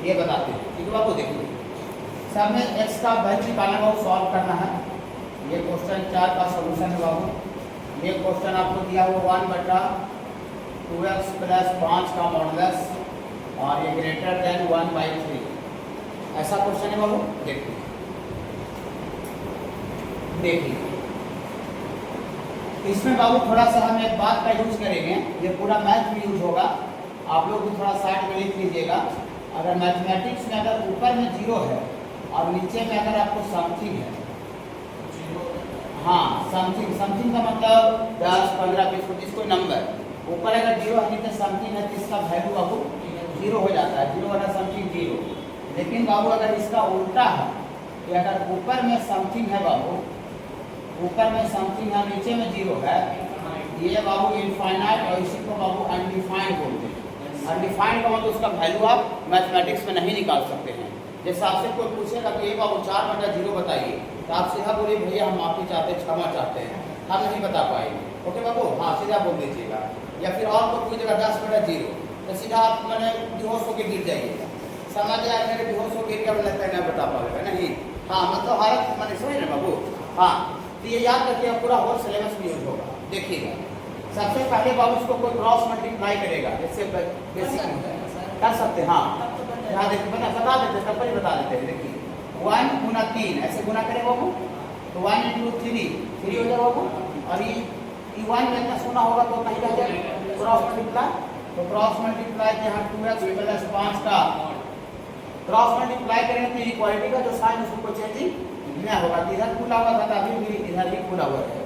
ये बताते हैं। ठीक है बाबू, देखिए सब में एक्स का वैल्यू निकालना बाबू, सॉल्व करना है। ये क्वेश्चन 4 का सोल्यूशन है बाबू। ये क्वेश्चन आपको दिया हुआ 1/2x प्लस 5 का मॉडुलस और ये ग्रेटर देन 1/3, ऐसा क्वेश्चन है बाबू। देखिए इसमें बाबू थोड़ा सा हम एक बात का यूज करेंगे, ये पूरा मैथ में यूज होगा, आप लोग भी थोड़ा साइड में लिख लीजिएगा। अगर मैथमेटिक्स में अगर ऊपर में 0 है और नीचे में अगर आपको समथिंग है, हाँ समथिंग का मतलब 10, 15, 20, 25 कोई नंबर, ऊपर अगर 0 है नीचे समथिंग है तो इसका वैल्यू बाबू 0 हो जाता है। 0 वाला समथिंग 0। लेकिन बाबू अगर इसका उल्टा है कि अगर ऊपर में समथिंग है बाबू, ऊपर में समथिंग है नीचे में 0 है, ये बाबू इनफाइनाइट और इसी को बाबू अनडिफाइंड बोलते हैं। अनडिफाइंड का मतलब उसका वैल्यू आप मैथमेटिक्स में नहीं निकाल सकते हैं। जैसे आपसे कोई पूछेगा कि ये बाबू 4/0 बताइए, तो आप सीधा बोलिए भैया हम माफी चाहते हैं, क्षमा चाहते हैं, हम नहीं बता पाएंगे। ओके बाबू, हाँ सीधा बोल दीजिएगा। या फिर और कोई पूछेगा 10/0, तो सीधा आप मैंने बेहोश होकर गिर जाइएगा, समझ आए मेरे बेहोश होकर गिर गया, लगता है नहीं बता पाएगा नहीं। हाँ मतलब हालत मैंने समझ रहे बाबू। हाँ तो ये याद रखिए, पूरा होल सिलेबस में यूज होगा। देखिएगा सबसे पहले बाबू इसको कोई क्रॉस मल्टीप्लाई करेगा, जैसे बेसिक कर सकते हैं। हाँ यहाँ देखिए बता देते, तब पर ही बता देते हैं। देखिए 1 गुना 3 ऐसे गुना करें बाबू, तो 1 × 3 हो जाए बाबू, और ये 1 में इतना सोना होगा तो नहीं रह जाएगा क्रॉस मल्टीप्लाई। तो क्रॉस मल्टीप्लाई के यहाँ 2x प्लस 5 का क्रॉस मल्टीप्लाई करेंगे तो इक्वालिटी का जो साइन उसको चेंजिंग नहीं होगा। इधर खुला हुआ था अभी भी इधर भी खुला हुआ है।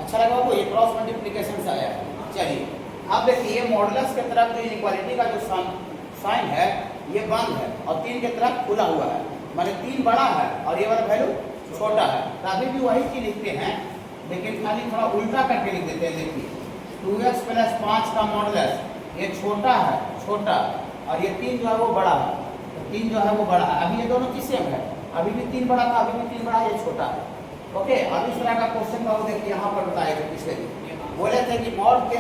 अच्छा लगा बाबू, ये क्रॉस मल्टीप्लिकेशन से आया है। चलिए अब देखिए ये मॉडुलस की तरफ जो इनइक्वालिटी का जो साइन है ये बंद है और 3 की तरफ खुला हुआ है, माने 3 बड़ा है और ये वाला वैल्यू छोटा है। तो अभी भी वही चीज लिखते हैं, लेकिन खाली थोड़ा उल्टा करके लिख देते हैं। देखिए 2x प्लस 5 का मॉडुलस, ये छोटा है छोटा, और ये 3 जो है वो बड़ा है, तो 3 जो है वो बड़ा है। अभी ये दोनों चीज सेम है, अभी भी 3 बड़ा था, अभी भी 3 बड़ा है, ये छोटा है। ओके, अब इस तरह का क्वेश्चन बाबू देखिए यहाँ पर बताएगा। पिछले दिन बोले थे कि मॉड के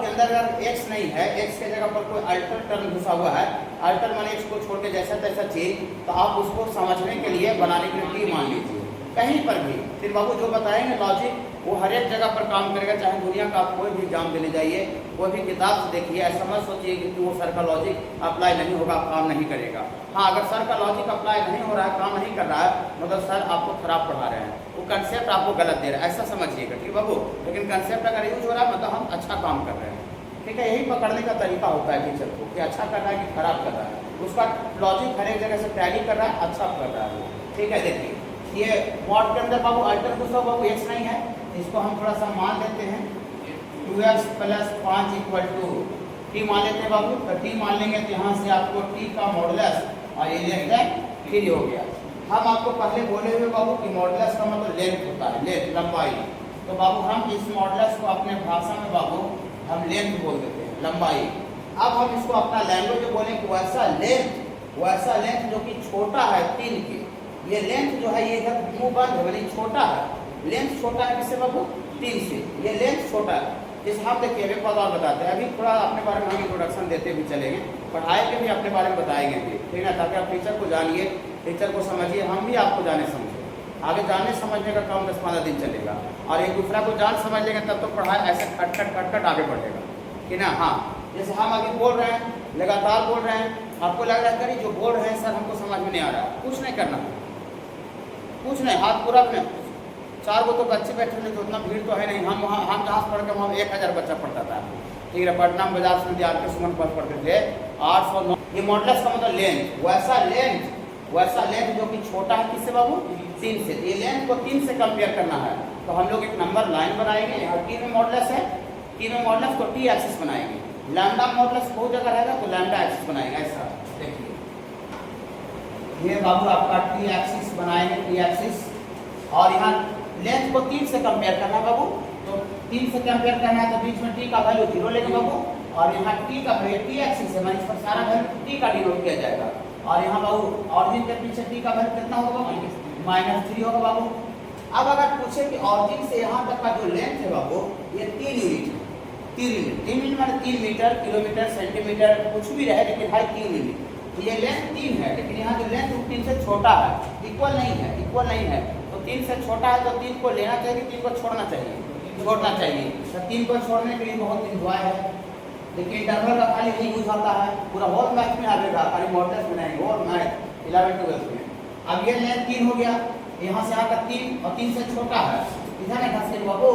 अंदर अगर x नहीं है, x के जगह पर कोई अल्टर टर्म घुसा हुआ है, अल्टर माने x को छोड़ के जैसा तैसा चीज, तो आप उसको समझने के लिए बनाने के लिए t मान लीजिए कहीं पर भी। फिर बाबू जो बताएंगे लॉजिक वो हर एक जगह पर काम करेगा, चाहे दुनिया का आप कोई भी एग्जाम देने जाइए, कोई भी किताब से देखिए, ऐसा मत सोचिए कि वो सर का लॉजिक अप्लाई नहीं होगा, काम नहीं करेगा। हाँ अगर सर का लॉजिक अप्लाई नहीं हो रहा है, काम नहीं कर रहा है, मतलब सर आपको खराब पढ़ा रहे हैं, वो कंसेप्ट आपको गलत दे रहा है, ऐसा समझिएगा। ठीक बाबू, लेकिन कंसेप्ट अगर यूज हो रहा है मतलब हम अच्छा काम कर रहे हैं। ठीक है, यही पकड़ने का तरीका होता है टीचर को कि अच्छा कर रहा है कि खराब कर रहा है, उसका लॉजिक हर एक जगह से टैली कर रहा है, अच्छा कर रहा है। ठीक है, देखिए ये मॉड के अंदर बाबू अल्टर घुसा बाबू x नहीं है, इसको हम थोड़ा सा मान लेते हैं 2x प्लस 5 = t मान लेते हैं बाबू। तो t मान लेंगे तो यहाँ से आपको t का मॉडुलस और ये लेंथ 3 हो गया। हम आपको पहले बोले हुए बाबू कि मॉडुलस का मतलब लेंथ होता है, लेंथ लंबाई। तो बाबू हम इस मॉडुलस को अपने भाषा में बाबू हम लेंथ बोल देते हैं, लंबाई। अब हम इसको अपना लैंग्वेज में बोलें कि वैसा लेंथ जो कि छोटा है 3 की, ये लेंथ जो है ये इधर मुंह बंद है, यानी छोटा है, लेंथ छोटा है किससे बाबू 3 से, ये लेंथ छोटा है। इस हम देखिए अभी और बताते हैं, अभी थोड़ा अपने बारे में हम इंट्रोडक्शन देते भी चलेंगे, पढ़ाई के भी अपने बारे में बताएंगे भी, ठीक है, ताकि आप टीचर को जानिए, टीचर को समझिए, हम भी आपको जाने समझे। आगे जानने समझने का काम 10-15 दिन चलेगा, और एक दूसरा को जान समझ लेंगे तब तो पढ़ाई ऐसे खटखट आगे बढ़ेगा कि ना। हाँ जैसे हम अभी बोल रहे हैं, लगातार बोल रहे हैं, आपको लग रहा है करी जो बोल रहे हैं सर हमको समझ में नहीं आ रहा, कुछ नहीं करना, कुछ नहीं, हाथ पूरा अपने 4 गो तो बच्चे बैठे थे, तो उतना भीड़ तो है नहीं। हम जहाँ पढ़ के वहाँ 1000 बच्चा पढ़ता था। ठीक है, पटना बाजार से विद्यार्थी सुमन पर पढ़ते थे 809। ये मॉडुलस का मतलब लेंथ, वैसा लेंथ जो कि छोटा है किससे बाबू 3 से। ये लेंथ को 3 से कंपेयर करना है, तो हम लोग एक नंबर लाइन बनाएंगे। यहाँ t में मॉडुलस है, t में मॉडुलस को t एक्सिस बनाएंगे, लैम्डा मॉडुलस बहुत जगह रहेगा तो लैम्डा एक्सिस बनाएंगे। ऐसा देखिए ये बाबू आपका t एक्सिस बनाएंगे, t एक्सिस, और यहाँ लेंथ को 3 से कंपेयर करना है बाबू। तो 3 से कंपेयर करना है तो बीच में t का वैल्यू 0 लेंगे बाबू, और यहाँ t का वैल्यू t एक्सिस है, मतलब इस पर सारा वैल्यू t का डिनोट किया जाएगा। और यहाँ बाबू ऑरिजिन के पीछे t का वैल्यू कितना होगा बाबू -3 होगा बाबू। अब अगर पूछे कि ऑरिजिन से यहाँ तक का जो लेंथ है बाबू ये 3 यूनिट है, 3 यूनिट माने 3 मीटर, किलोमीटर, सेंटीमीटर कुछ भी रहे, लेकिन हाई 3 यूनिट। ये लेंथ 3 है, लेकिन यहाँ जो लेंथ 3 से छोटा है, इक्वल नहीं है। तो 3 से छोटा है तो 3 को लेना चाहिए, 3 को छोड़ना चाहिए। तो 3 को छोड़ने के लिए बहुत इंजॉय है, लेकिन इंटरवल का खाली नहीं यूज होता है, पूरा होल मैथ में आएगा, खाली मॉडल्स में नहीं, होल मैथ 11 12 में। अब ये लेंथ 3 हो गया, यहाँ से यहाँ तक 3 और 3 से छोटा है, इधर नहीं घस के बाबू,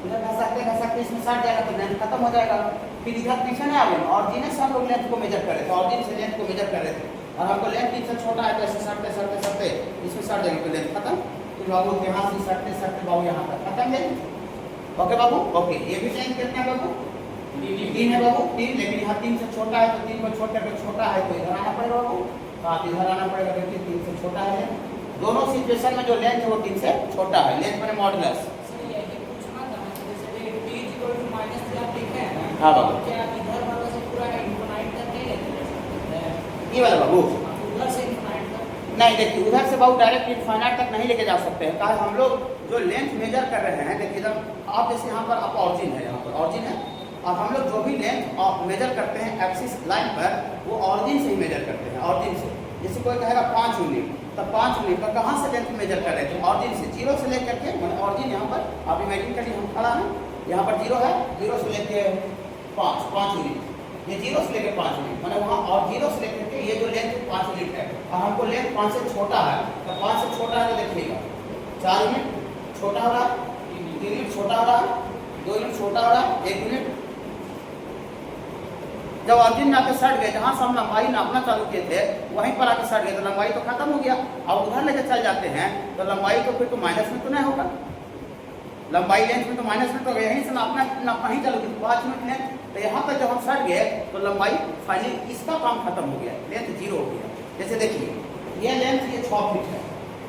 इधर घसकते इसमें सट जाएगा तो लेंथ खत्म हो जाएगा। फिर इधर पीछे नहीं आ गए, ऑरिजिन से हम लोग लेंथ को मेजर कर रहे थे, ऑरिजिन से लेंथ को मेजर कर रहे थे, और हमको लेंथ 3 से छोटा है तो ऐसे सटते इसमें सट जाएंगे तो लेंथ खत्म। फिर बाबू यहाँ से सटते बाबू यहाँ तक खत्म लेंथ। ओके बाबू, ओके। ये भी लेंथ कितना है बाबू? 3 है बाबू, 3। लेकिन यहाँ 3 से छोटा है तो 3 को छोड़ करके छोटा है तो इधर आना पड़ेगा बाबू, तो आप इधर आना पड़ेगा क्योंकि 3 से छोटा है। दोनों सिचुएशन में जो लेंथ है वो 3 से छोटा है, लेंथ मैंने मॉडुलस। हाँ बाबू, क्या इधर वाला से पूरा इनफिनाइट तक नहीं लेते? ये वाला बाबू उधर से इनफिनाइट तक नहीं, देखिए उधर से बाबू डायरेक्ट इनफाइनाइट तक नहीं लेके जा सकते हैं। कहा हम लोग जो लेंथ मेजर कर रहे हैं, देखिए जब आप जैसे यहाँ पर आप ऑरिजिन है, यहाँ पर ऑरिजिन है, और हम लोग जो भी लेंथ मेजर करते हैं एक्सिस लाइन पर, वो ऑरिजिन से ही मेजर करते हैं, ऑरिजिन से। जैसे कोई कहेगा 5 यूनिट, तो 5 यूनिट पर कहाँ से लेंथ मेजर कर रहे थे? ऑरिजिन से, 0 से लेकर के, मैंने ऑरिजिन यहाँ पर आप इमेजिन करिए, हम खड़ा है, यहाँ पर 0 है, 0 से लेके 5 यूनिट, ये 0 से लेकर 5 यूनिट, मैंने वहाँ, और 0 से लेकर के ये जो लेंथ 5 यूनिट है, और हमको लेंथ 5 से छोटा है, तो 5 से छोटा है तो देखिएगा 4 यूनिट छोटा हो रहा है, 3 यूनिट छोटा हो रहा है, 2 यूनिट छोटा हो रहा है, 1 यूनिट। जब ऑरिजिन में आके सट गए, जहाँ से हम लंबाई नापना चालू किए थे वहीं पर आके सट गए, तो लंबाई तो खत्म हो गया। अब उधर लेके चल जाते हैं तो लंबाई तो फिर तो माइनस में तो नहीं होगा, लंबाई लेंथ में तो माइनस में तो यहीं से नापना ही चालू किया 5 मिनट लेंथ, तो यहाँ पर जब हम सट गए तो लंबाई फाइनली इसका काम खत्म हो गया, लेंथ 0 हो गया। जैसे देखिए ये लेंथ ये 6 फीट है,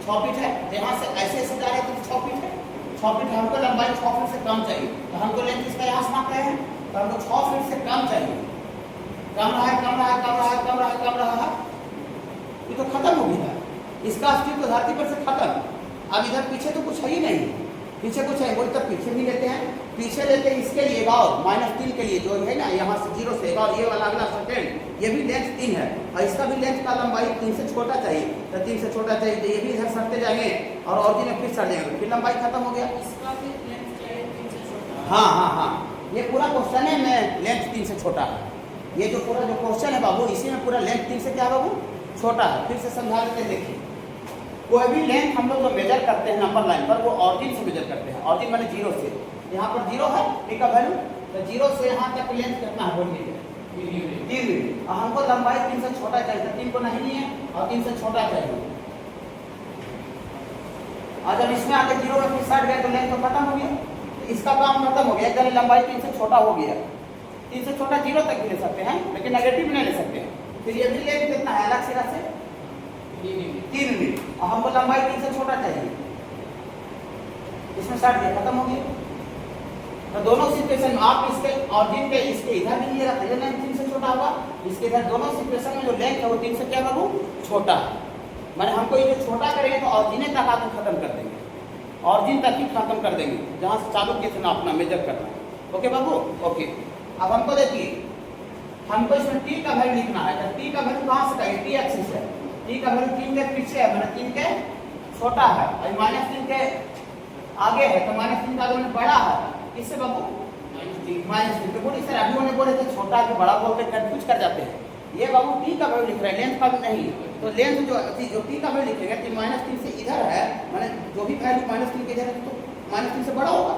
6 फीट है, यहाँ से ऐसे जा रहे तो 6 फीट है, 6 फीट, हमको लंबाई 6 फीट से कम चाहिए, तो हमको लेंथ इसका यहाँ से नाप रहे हैं, तो हमको 6 फीट से कम चाहिए, कम रहा है, ये तो खत्म हो गया, इसका अस्तित्व तो धरती पर से खत्म। अब इधर पीछे तो कुछ है ही नहीं, पीछे कुछ है बोले तो पीछे भी लेते हैं, पीछे लेते हैं इसके लिए और -3 के लिए जो है ना, यहाँ से 0 से और ये वाला अगला सेकेंड, ये भी लेंथ 3 है, और इसका भी लेंथ का लंबाई 3 से छोटा चाहिए, तो 3 से छोटा चाहिए, तो ये भी इधर सटते जाएंगे और ऑरिजिन में फिर सट जाएंगे, फिर लंबाई खत्म हो गया। इसका भी लेंथ चाहिए 3 से छोटा। हाँ, ये पूरा क्वेश्चन है में लेंथ 3 से छोटा है, ये जो पूरा जो क्वेश्चन है बाबू, इसी में पूरा लेंथ 3 से क्या बाबू छोटा है। फिर से समझा देते हैं, देखिए कोई भी लेंथ हम लोग जो मेजर करते हैं नंबर लाइन पर, वो ऑरिजिन से मेजर करते हैं, ऑरिजिन माने 0 से, यहाँ पर 0 है टी का वैल्यू, तो 0 से यहाँ तक लेंथ कितना है बोलिए? 3 यूनिट, और हमको लंबाई 3 से छोटा चाहिए, 3 को नहीं है और 3 से छोटा चाहिए, और जब इसमें आके 0 में फिर सट गए तो लेंथ तो खत्म हो गया, इसका काम खत्म हो गया, यानी लंबाई 3 से छोटा हो गया। 3 से छोटा 0 तक भी ले सकते हैं, लेकिन नेगेटिव नहीं ले सकते हैं। फिर ये भी लेंथ कितना है अलग सिरा से 3 यूनिट, और हमको लंबाई 3 से छोटा चाहिए, इसमें सट गया, खत्म हो गया। तो दोनों सिचुएशन में आप इसके ऑरिजिन के इसके इधर भी ये रखिए, लेंथ 3 से छोटा होगा, इसके इधर दोनों सिचुएशन में जो लेंथ है वो 3 से क्या बाबू छोटा है, मैंने हमको ये जो छोटा करेंगे तो ऑरिजिन तक आकर खत्म कर देंगे, ऑरिजिन तक ही खत्म कर देंगे, जहाँ से चालू किए थे ना अपना मेजर करना। ओके बाबू, ओके। अब हमको देखिए, हमको इसमें टी का वैल्यू लिखना है, तो टी का वैल्यू कहाँ से कहेंगे? टी एक्सिस है, टी का वैल्यू 3 के पीछे है, मैंने 3 के छोटा है, और -3 के आगे है, तो -3 का आगे मैंने बड़ा है, इससे बाबू -3 तो बोलिए सर अभी उन्होंने बोले थे छोटा कि बड़ा बोल के कंफ्यूज कर जाते हैं, ये बाबू टी का वैल्यू लिख रहे हैं, लेंथ का भी नहीं, तो लेंथ जो टी का वैल्यू लिखेंगे तो -3 से इधर है, मैंने जो भी वैल्यू -3 के इधर है तो -3 से बड़ा होगा,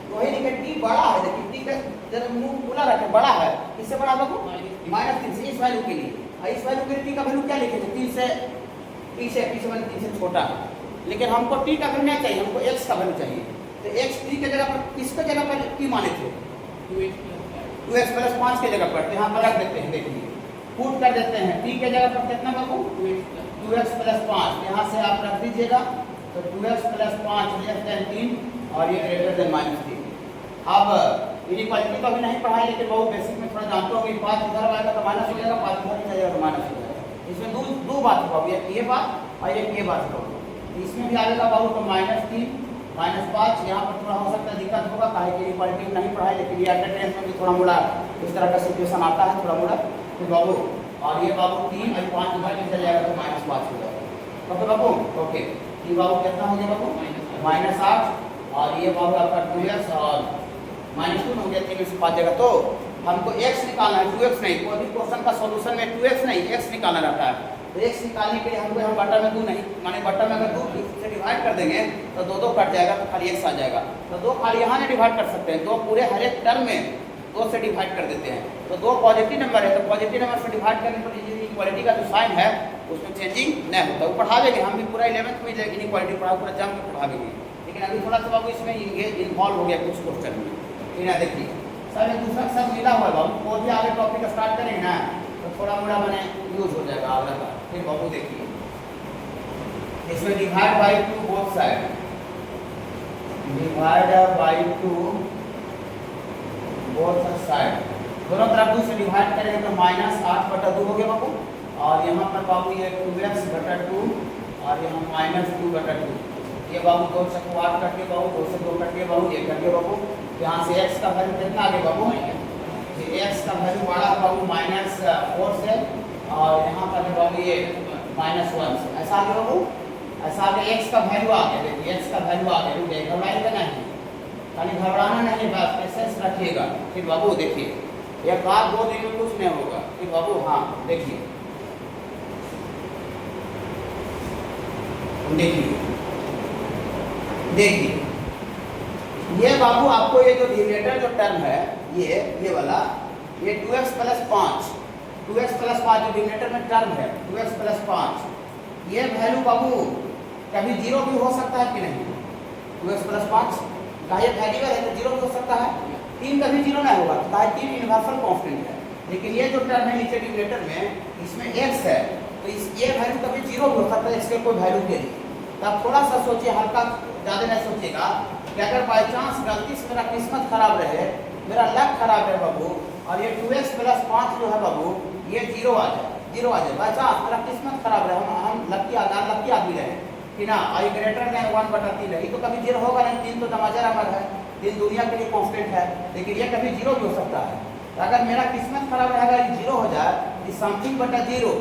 तो वही लिखे टी बड़ा है, लेकिन टी का जरा मुंह खुला रखे, बड़ा है, इससे बड़ा बाबू -3 से, इस वैल्यू के लिए, और इस वैल्यू के लिए टी का वैल्यू क्या लिखे थे? 3 से पीछे मैंने 3 से छोटा है, लेकिन हमको टी का वैल्यू नहीं चाहिए, हमको एक्स का वैल्यू चाहिए, तो एक्स टी के जगह पर किसके जगह पर टी माने थे? 2x + 5 के जगह पर, यहाँ पर रख देते हैं, देखिए पुट कर देते हैं, टी के जगह पर कितना बाबू 2x + 5, यहाँ से आप रख दीजिएगा, तो 2x + 5 < 3 और ये ग्रेटर देन -3। अब इनइक्वालिटी तो अभी नहीं पढ़ाई, लेकिन बहुत बेसिक में थोड़ा जानते हो कि 5 इधर आएगा तो माइनस हो जाएगा, 5 इधर जाएगा तो माइनस हो जाएगा, इसमें दो बात है बाबू, एक ये बात और एक ये बात है, इसमें भी आएगा बाबू तो -3 -5, यहाँ पर थोड़ा हो सकता है दिक्कत होगा, काहे कि इनइक्वालिटी नहीं पढ़ाई, लेकिन ये अटेंडेंस में भी थोड़ा मोड़ा इस तरह का सिचुएशन आता है, थोड़ा मोड़ा, तो बाबू और ये बाबू 3 और 5 डिवाइड में चल जाएगा तो -5 हो जाएगा। ओके बाबू, ओके ये बाबू कितना हो गया बाबू -8 और ये बाबू आपका 2x और -2 हो गया, 3 में से 5 जगह। तो हमको x निकालना है, 2x नहीं। कोई भी क्वेश्चन का सॉल्यूशन में 2x नहीं x निकालना रहता है। तो x निकालने के लिए हमको यहाँ बटा में 2 नहीं, माने बटा में अगर 2 से डिवाइड कर देंगे तो 2 कट जाएगा तो खाली x आ जाएगा। तो 2 खाली यहाँ नहीं डिवाइड कर सकते हैं, 2 पूरे हर एक टर्म में 2 से डिवाइड कर देते हैं। तो 2 पॉजिटिव नंबर है तो पॉजिटिव नंबर से डिवाइड करने पर इनइक्वालिटी का जो साइन है उसमें चेंजिंग नहीं होता। वो पढ़ा देंगे, हम भी पूरा 11th में इनइक्वालिटी पढ़ा, पूरा जम के पढ़ा देंगे। लेकिन अभी थोड़ा सा बाबू इसमें इन्वॉल्व हो गया कुछ क्वेश्चन में। फिर देखिए सर एक दूसरा सब मिला हुआ है बाबू, और भी आगे टॉपिक स्टार्ट करेंगे ना तो थोड़ा मोड़ा मैंने यूज हो जाएगा आगे का। फिर बाबू देखिए इसमें divide by 2 both side, divide by 2 both side, दोनों तरफ 2 से डिवाइड करेंगे तो -8/2 हो गया बाबू। और यहाँ पर बाबू ये 2x/2 और यहाँ -2/2। ये बाबू 2 से 8 कट के बाबू, 2 से 2 कट के बाबू, 1 कट के बाबू। यहाँ से x का वैल्यू कितना आ गया बाबू, ये x का वैल्यू बड़ा है बाबू -4 से और यहाँ पर बाबू ये -1 से। ऐसा आ गया बाबू, ऐसा आ गया, x का वैल्यू आ गया। देखिए x का वैल्यू आ गया, घबराइएगा नहीं, खाली घबराना नहीं, बस पेशेंस रखिएगा। फिर बाबू देखिए एक बात 2 दिन में कुछ नहीं होगा। फिर बाबू हाँ देखिए देखिए ये बाबू आपको ये जो डिनोमिनेटर जो टर्म है ये वाला, ये 2x + 5, 2x + 5 जो डिनोमिनेटर में टर्म है 2x + 5, ये वैल्यू बाबू कभी 0 भी हो सकता है कि नहीं। 2x + 5 का ये वेरिएबल है तो 0 भी हो सकता है, 3 कभी 0 नहीं होगा, तो 3 यूनिवर्सल कांस्टेंट है। लेकिन ये जो टर्म है नीचे डिनोमिनेटर में इसमें x है तो ये वैल्यू कभी 0 भी हो सकता है इसके कोई वैल्यू के लिए। तब थोड़ा सा सोचिए, हल्का ज़्यादा नहीं सोचिएगा कि अगर बाई चांस गलती से मेरा किस्मत खराब रहे, मेरा लक खराब है बाबू और ये 2x + 5 जो है बाबू ये 0 आ जाए, बाई चांस मेरा किस्मत खराब रहे, हम लकी आदमी रहे कि ना आई ग्रेटर देन 1/3 है, तो कभी 0 होगा नहीं। 3 तो दमाजा नंबर है, 3 दुनिया के लिए कांस्टेंट है, लेकिन ये कभी 0 भी हो सकता है। तो अगर मेरा किस्मत खराब रहेगा ये 0 हो जाए, समथिंग बटा 0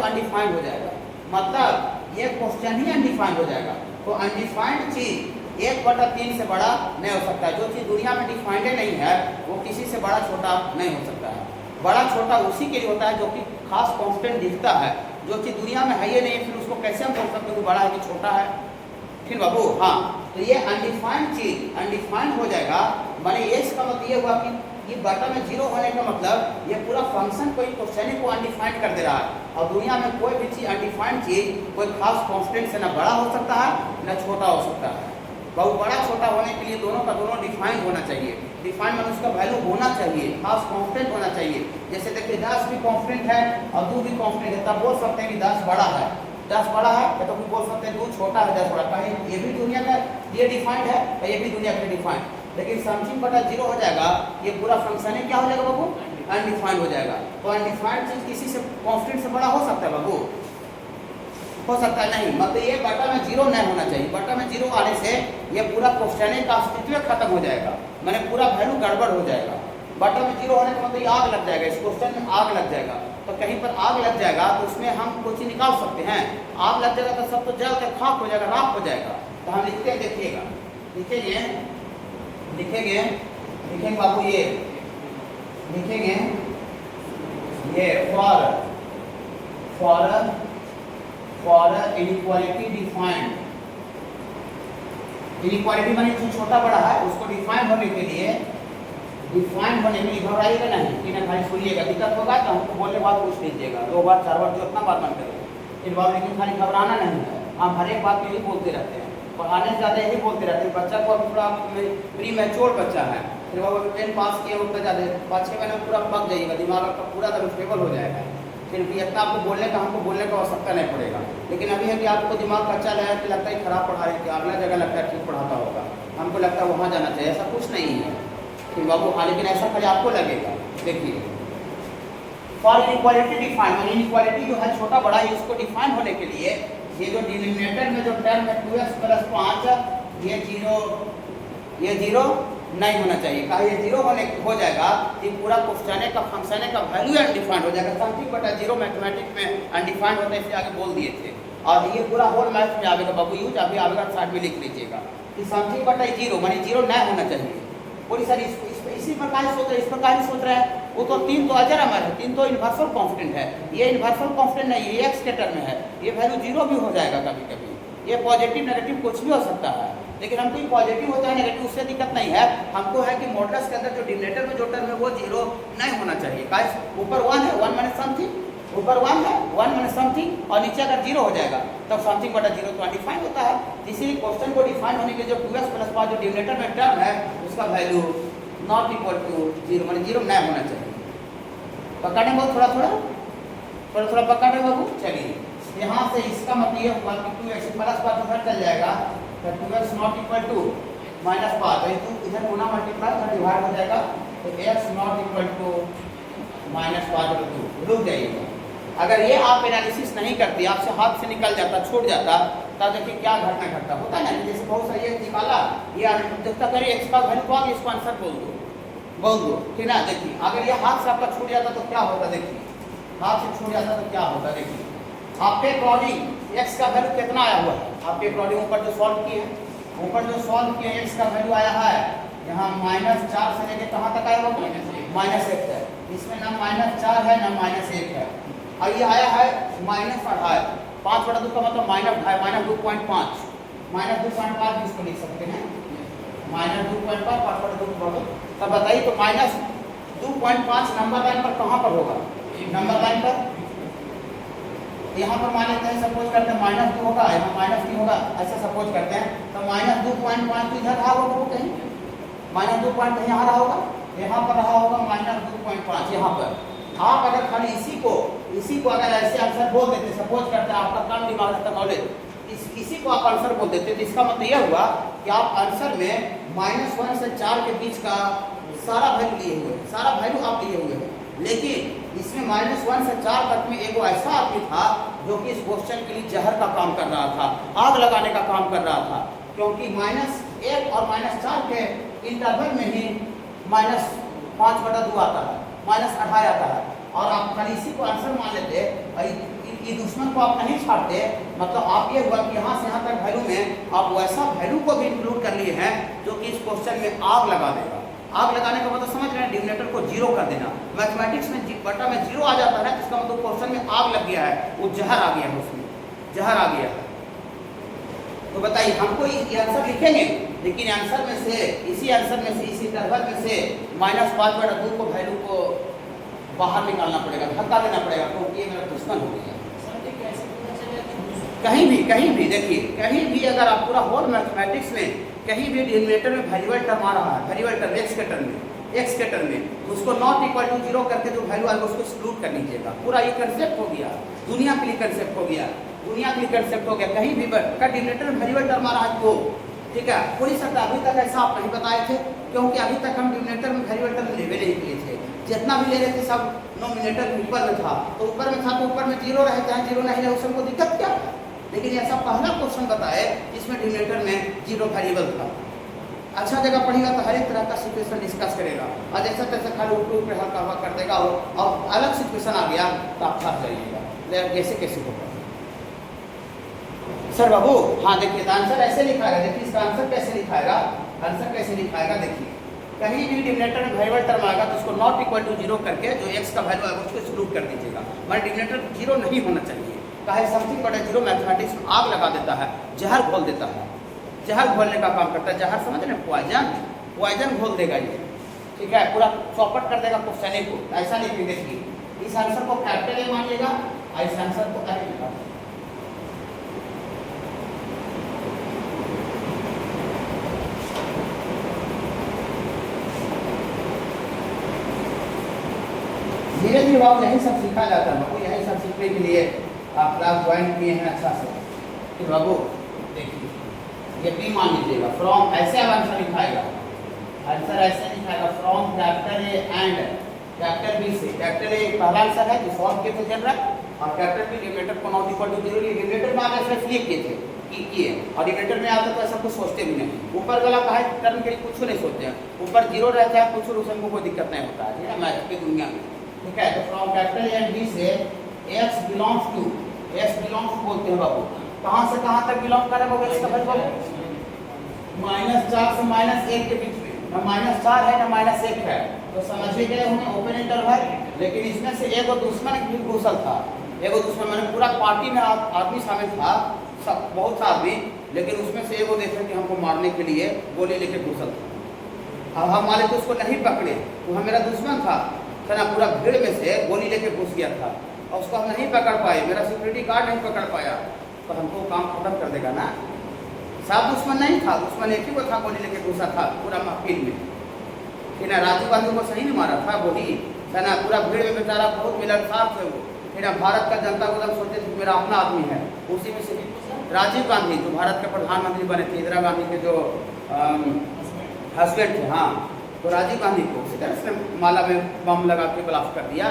अनडिफाइंड हो जाएगा, मतलब ये क्वेश्चन ही अनडिफाइंड हो जाएगा। तो अनडिफाइंड चीज 1/3 से बड़ा नहीं हो सकता है। जो चीज़ दुनिया में डिफाइंड नहीं है वो किसी से बड़ा छोटा नहीं हो सकता है। बड़ा छोटा उसी के लिए होता है जो कि खास कांस्टेंट दिखता है, जो चीज़ दुनिया में है ये नहीं, फिर उसको कैसे हम बोल सकते हैं कि बड़ा है कि छोटा है। ठीक बाबू हाँ, तो ये अनडिफाइंड चीज अनडिफाइंड हो जाएगा, माने ये इसका मतलब ये हुआ कि ये बटा में 0 होने का मतलब ये पूरा फंक्शन कोई क्वेश्चन को अनडिफाइंड कर दे रहा है। और दुनिया में कोई भी चीज अनडिफाइंड चीज कोई खास कांस्टेंट से ना बड़ा हो सकता है ना छोटा हो सकता है। बहुत बड़ा छोटा होने के लिए दोनों का दोनों डिफाइंड होना चाहिए, डिफाइंड मतलब उसका वैल्यू होना चाहिए, खास कांस्टेंट होना चाहिए। जैसे देखिए 10 भी कांस्टेंट है और 2 भी कांस्टेंट है, तब बोल सकते हैं कि 10 बड़ा है, 10 बड़ा है, तो भी बोल सकते हैं 2 छोटा है 10 बड़ा। कहीं ये भी दुनिया में ये डिफाइंड है और ये भी दुनिया में डिफाइंड, लेकिन समथिंग बटा 0 हो जाएगा, ये पूरा फंक्शन है क्या हो जाएगा बाबू, अनडिफाइंड हो जाएगा। तो अनडिफाइंड चीज किसी से कांस्टेंट से बड़ा हो सकता है बाबू, हो सकता है नहीं, मतलब ये बटा में 0 नहीं होना चाहिए। बटा में 0 आने से ये पूरा क्वेश्चन का अस्तित्व खत्म हो जाएगा, माने पूरा वैल्यू गड़बड़ हो जाएगा। बटा में 0 होने का मतलब आग लग जाएगा, इस क्वेश्चन में आग लग जाएगा। तो कहीं पर आग लग जाएगा तो उसमें हम कुछ निकाल सकते हैं, आग लग जाएगा तो सब तो जल कर खाक हो जाएगा, राख हो जाएगा। तो हम लिखते हैं, देखिएगा लिखेंगे बाबू, ये लिखेंगे ये फॉर इनइक्वालिटी डिफाइंड, इनइक्वालिटी माने जो छोटा बड़ा है उसको डिफाइन होने के लिए घबराइएगा नहीं कि ना खाली सुनिएगा, दिक्कत होगा तो हमको बोलने बाद पूछ लीजिएगा, 2 बार 4 बार जितना बार मन करेगा फिर बात। लेकिन खाली घबराना नहीं है, हम हर एक बात में यही बोलते रहते हैं, पढ़ाने से ज़्यादा यही बोलते रहते हैं। बच्चा को पूरा प्री मैच्योर बच्चा है, फिर वो 10 पास किया उतना ज़्यादा 5-6 महीने पूरा पक जाइएगा, दिमाग आपका पूरा तरह स्टेबल हो जाएगा, फिर भी इतना आपको बोलने का हमको बोलने का आवश्यकता नहीं पड़ेगा। लेकिन अभी है कि आपको दिमाग कच्चा लगा कि लगता है खराब पढ़ा रहे, कि अगला जगह लगता है ठीक पढ़ाता होगा, हमको लगता है वहाँ जाना चाहिए, ऐसा कुछ नहीं है फिर बाबू। हाँ लेकिन ऐसा खाली आपको लगेगा। देखिए फॉर इनइक्वालिटी डिफाइन, इनइक्वालिटी जो है छोटा बड़ा है, इसको डिफाइन होने के लिए ये जो डिनोमिनेटर में जो टर्म है 2x + 5 ये 0 नहीं होना चाहिए। कहा ये जीरो होने हो जाएगा ये पूरा क्वेश्चन का फंक्शन का वैल्यू अनडिफाइंड हो जाएगा। समथिंग बटा जीरो मैथमेटिक्स में अनडिफाइंड होता है, इसलिए आगे बोल दिए थे। और ये पूरा होल मैथ में आवेगा बाबू, यूज अभी आवेगा, साइड में लिख लीजिएगा कि समथिंग बटा जीरो मानी जीरो नहीं होना चाहिए। पूरी सारी इसी प्रकार सोच रहे, इस प्रकार ही सोच रहे हैं। वो तो तीन तो अजर अमर है, तीन तो यूनिवर्सल कांस्टेंट है, ये यूनिवर्सल कांस्टेंट नहीं, ये एक्स के टर्म में है, ये वैल्यू जीरो भी हो जाएगा कभी कभी, ये पॉजिटिव नेगेटिव कुछ भी हो सकता है। लेकिन हमको पॉजिटिव होता है नेगेटिव उससे दिक्कत नहीं है, हमको है कि मॉडुलस के अंदर जो डिनोमिनेटर में जो टर्म है वो जीरो नहीं होना चाहिए। गाइस ऊपर 1 है, 1 माइनस समथिंग, ऊपर 1 है, 1 माइनस समथिंग और नीचे अगर जीरो हो जाएगा तब समथिंग बटा जीरो तो अनडिफाइंड होता है। इसीलिए क्वेश्चन को डिफाइन होने के लिए जो 2x प्लस 5 जो डिनोमिनेटर में टर्म है उसका value not equal to zero माने जीरो नहीं होना चाहिए। पकड़ने बहुत थोड़ा थोड़ा पकड़ने बाबू। चलिए यहाँ से इसका मतलब ये हुआ कि 2x प्लस 5 उधर चल जाएगा तो 2x not equal to minus 5, तो इधर गुना मल्टीप्लाई इधर डिवाइड हो जाएगा तो x not equal to minus 5/2। रुक जाइएगा, अगर ये आप एनालिसिस नहीं करती, आपसे हाथ से निकल जाता, छूट जाता, तब देखिए क्या घटना घटता होता है ना। जैसे बहुत सारी ये निकाला, ये देखता करिए एक्स का वैल्यू आ गया, इसको आंसर बोल दो ठीक ना। देखिए अगर ये हाथ से आपका छूट जाता तो क्या होता, देखिए हाथ से छूट जाता तो क्या होता। देखिए आपके अकॉर्डिंग एक्स का वैल्यू कितना आया हुआ है, आपके अकॉर्डिंग ऊपर जो सॉल्व किए हैं, ऊपर जो सॉल्व किए एक्स का वैल्यू आया है यहाँ -4 से लेके कहाँ तक आया होगा, -1 है। इसमें ना -4 है ना -1 है, और ये आया है -2.5, 5/2 का मतलब -2.5, -2.5 इसको लिख सकते हैं, -2.5 5/2। तब बताइए तो -2.5 नंबर लाइन पर कहाँ पर होगा, नंबर लाइन पर यहाँ पर मान लेते हैं, सपोज करते हैं -2 होगा, यहाँ -3 होगा, ऐसा सपोज करते हैं। तो -2.5 इधर रहा होगा, वो कहीं -2 पॉइंट यहाँ रहा होगा, यहाँ पर रहा होगा -2.5 यहाँ पर। आप अगर खाली इसी को अगर ऐसे आंसर बोल देते, सपोज करते हैं आपका कम दिमाग रहता नॉलेज, इसी को आप आंसर बोल देते, तो इसका मतलब यह हुआ कि आप आंसर में -1 से 4 के बीच का सारा वैल्यू लिए हुए हैं, सारा वैल्यू आप लिए हुए हैं। लेकिन इसमें -1 से 4 तक में एक ऐसा आदमी था जो कि इस क्वेश्चन के लिए जहर का काम कर रहा था, आग लगाने का काम कर रहा था, क्योंकि -1 और -4 के इंटरवल में ही -5/2 आता है, -2.5 आता है, और आप खाली इसी को आंसर मान लेते, ये दुश्मन को आप नहीं छाड़ते, मतलब आप ये हुआ कि यहाँ से यहाँ तक वैल्यू में आप वैसा वैल्यू को भी इंक्लूड कर लिए हैं जो कि इस क्वेश्चन में आग लगा देगा। आग लगाने का मतलब समझ रहे हैं, डिनोमिनेटर को जीरो कर देना। मैथमेटिक्स में बटा में जीरो आ जाता है, इसका मतलब क्वेश्चन में आग लग गया है, वो जहर आ गया है, उसमें जहर आ गया है। तो बताइए हमको ये आंसर लिखेंगे, लेकिन आंसर में से इसी इंटरवल में से -5/2 को वैल्यू को बाहर निकालना पड़ेगा, धक्का देना पड़ेगा, क्योंकि ये मेरा दुश्मन हो गया। कहीं भी देखिए, कहीं भी अगर आप पूरा होल मैथमेटिक्स में कहीं भी डिनोमिनेटर में वेरिएबल टर्म आ रहा है, वेरिएबल टर्म एक्स के टर्म में, उसको नॉट इक्वल टू जीरो करके जो वैल्यू आएगा उसको एक्सक्लूड कर लीजिएगा। पूरा ये कंसेप्ट हो गया, दुनिया के लिए कंसेप्ट हो गया, कहीं भी का डिनोमिनेटर में वेरिएबल टर्म आ रहा है तो ठीक है। पूरी सत्ता अभी तक ऐसा आप नहीं बताए थे, क्योंकि अभी तक हम डिनोमिनेटर में वेरिएबल टर्म लेवे नहीं किए थे, जितना भी ले रहे थे सब नोमिनेटर ऊपर में था, तो ऊपर में था तो ऊपर में जीरो रहे, चाहे जीरो नहीं रहे, उसमें कोई दिक्कत क्या है। लेकिन ऐसा पहला क्वेश्चन बताए जिसमें डिनोमिनेटर में जीरो वेरिएबल था। अच्छा जगह पढ़ेगा तो हर एक तरह का सिचुएशन डिस्कस करेगा, और जैसा तैसा खाली ऊपर हल्का हवा कर देगा, और अलग सिचुएशन आ गया तो आप फंस जाइएगा, जैसे कैसे होगा। सर बाबू हाँ देखिए, तो आंसर ऐसे लिखाएगा, देखिए इसका आंसर कैसे लिखाएगा, देखिए कहीं भी डिनोमिनेटर में वेरिएबल टर्म आएगा तो उसको नॉट इक्वल टू जीरो करके जो एक्स का वैल्यू आएगा उसको एक्सक्लूड कर दीजिएगा। हमारे डिनोमिनेटर जीरो नहीं होना चाहिए, काहे समथिंग बटा जीरो मैथमेटिक्स में आग लगा देता है, जहर घोल देता है, जहर घोलने का काम करता है। जहर समझ रहे, पॉइजन घोल देगा ये, ठीक है, पूरा चौपट कर देगा क्वेश्चन को। ऐसा नहीं देखिए, इस आंसर को कैपिटल ए मानिएगा और इस आंसर को ऐसे लिखा। धीरे धीरे बाबू यही सब सीखा जाता है, बाबू यही सब सीखने के लिए आप क्लास ज्वाइन किए हैं अच्छा से। फिर बाबू देखिए ये बी मान लीजिएगा, फ्रॉम ऐसे अब आंसर लिखाएगा, आंसर ऐसे लिखाएगा from capital A and capital B से। कैपिटल ए पहला आंसर है जो सॉल्व किए थे जनरल, और कैपिटल बी डिनोमिनेटर को not equal to zero, denominator में आगे इसलिए किए थे किए, और डिनोमिनेटर में आता तो ऐसा कुछ सोचते भी नहीं। ऊपर वाला का है टर्म के लिए कुछ नहीं सोचते हैं, ऊपर जीरो रहता है, कुछ उसमें कोई दिक्कत नहीं होता है, ठीक है, मैथ की दुनिया में, ठीक है। तो फ्रॉम कैपिटल एन बी से x belongs to, x belongs to बोलते हैं बाबू, कहाँ से कहाँ तक बिलोंग कर रहा है x का वैल्यू -4 से -1 के बीच में, ना -4 है ना -1 है, तो समझिए गए होंगे ओपन इंटरवल। लेकिन इसमें से एगो दुश्मन भी घुसल था, एगो दुश्मन मैंने पूरा पार्टी में आदमी शामिल था, सब बहुत सा आदमी, लेकिन उसमें से एगो देखे कि हमको मारने के लिए गोली लेके घुसल था। अब हम माले तो उसको नहीं पकड़े, वो मेरा दुश्मन था ना, पूरा भीड़ में से गोली लेके घुस गया था और उसको हम नहीं पकड़ पाए, मेरा सिक्योरिटी गार्ड नहीं पकड़ पाया, तो हमको काम खत्म कर देगा ना। सब दुश्मन नहीं था, दुश्मन एक ही को था, गोली लेके घुसा था पूरा महफिल में, फिर ना राजीव गांधी को सही नहीं मारा था गोली, है ना, पूरा भीड़ में बेचारा बहुत मिलनसार थे वो, फिर ना भारत का जनता को जब सोचते थे मेरा अपना आदमी है, उसी में से राजीव गांधी जो भारत के प्रधानमंत्री बने थे, इंदिरा गांधी के जो हस्बैंड थे, हाँ, तो राजीव गांधी को उसी तरह से माला में बम लगा के ब्लास्ट कर दिया।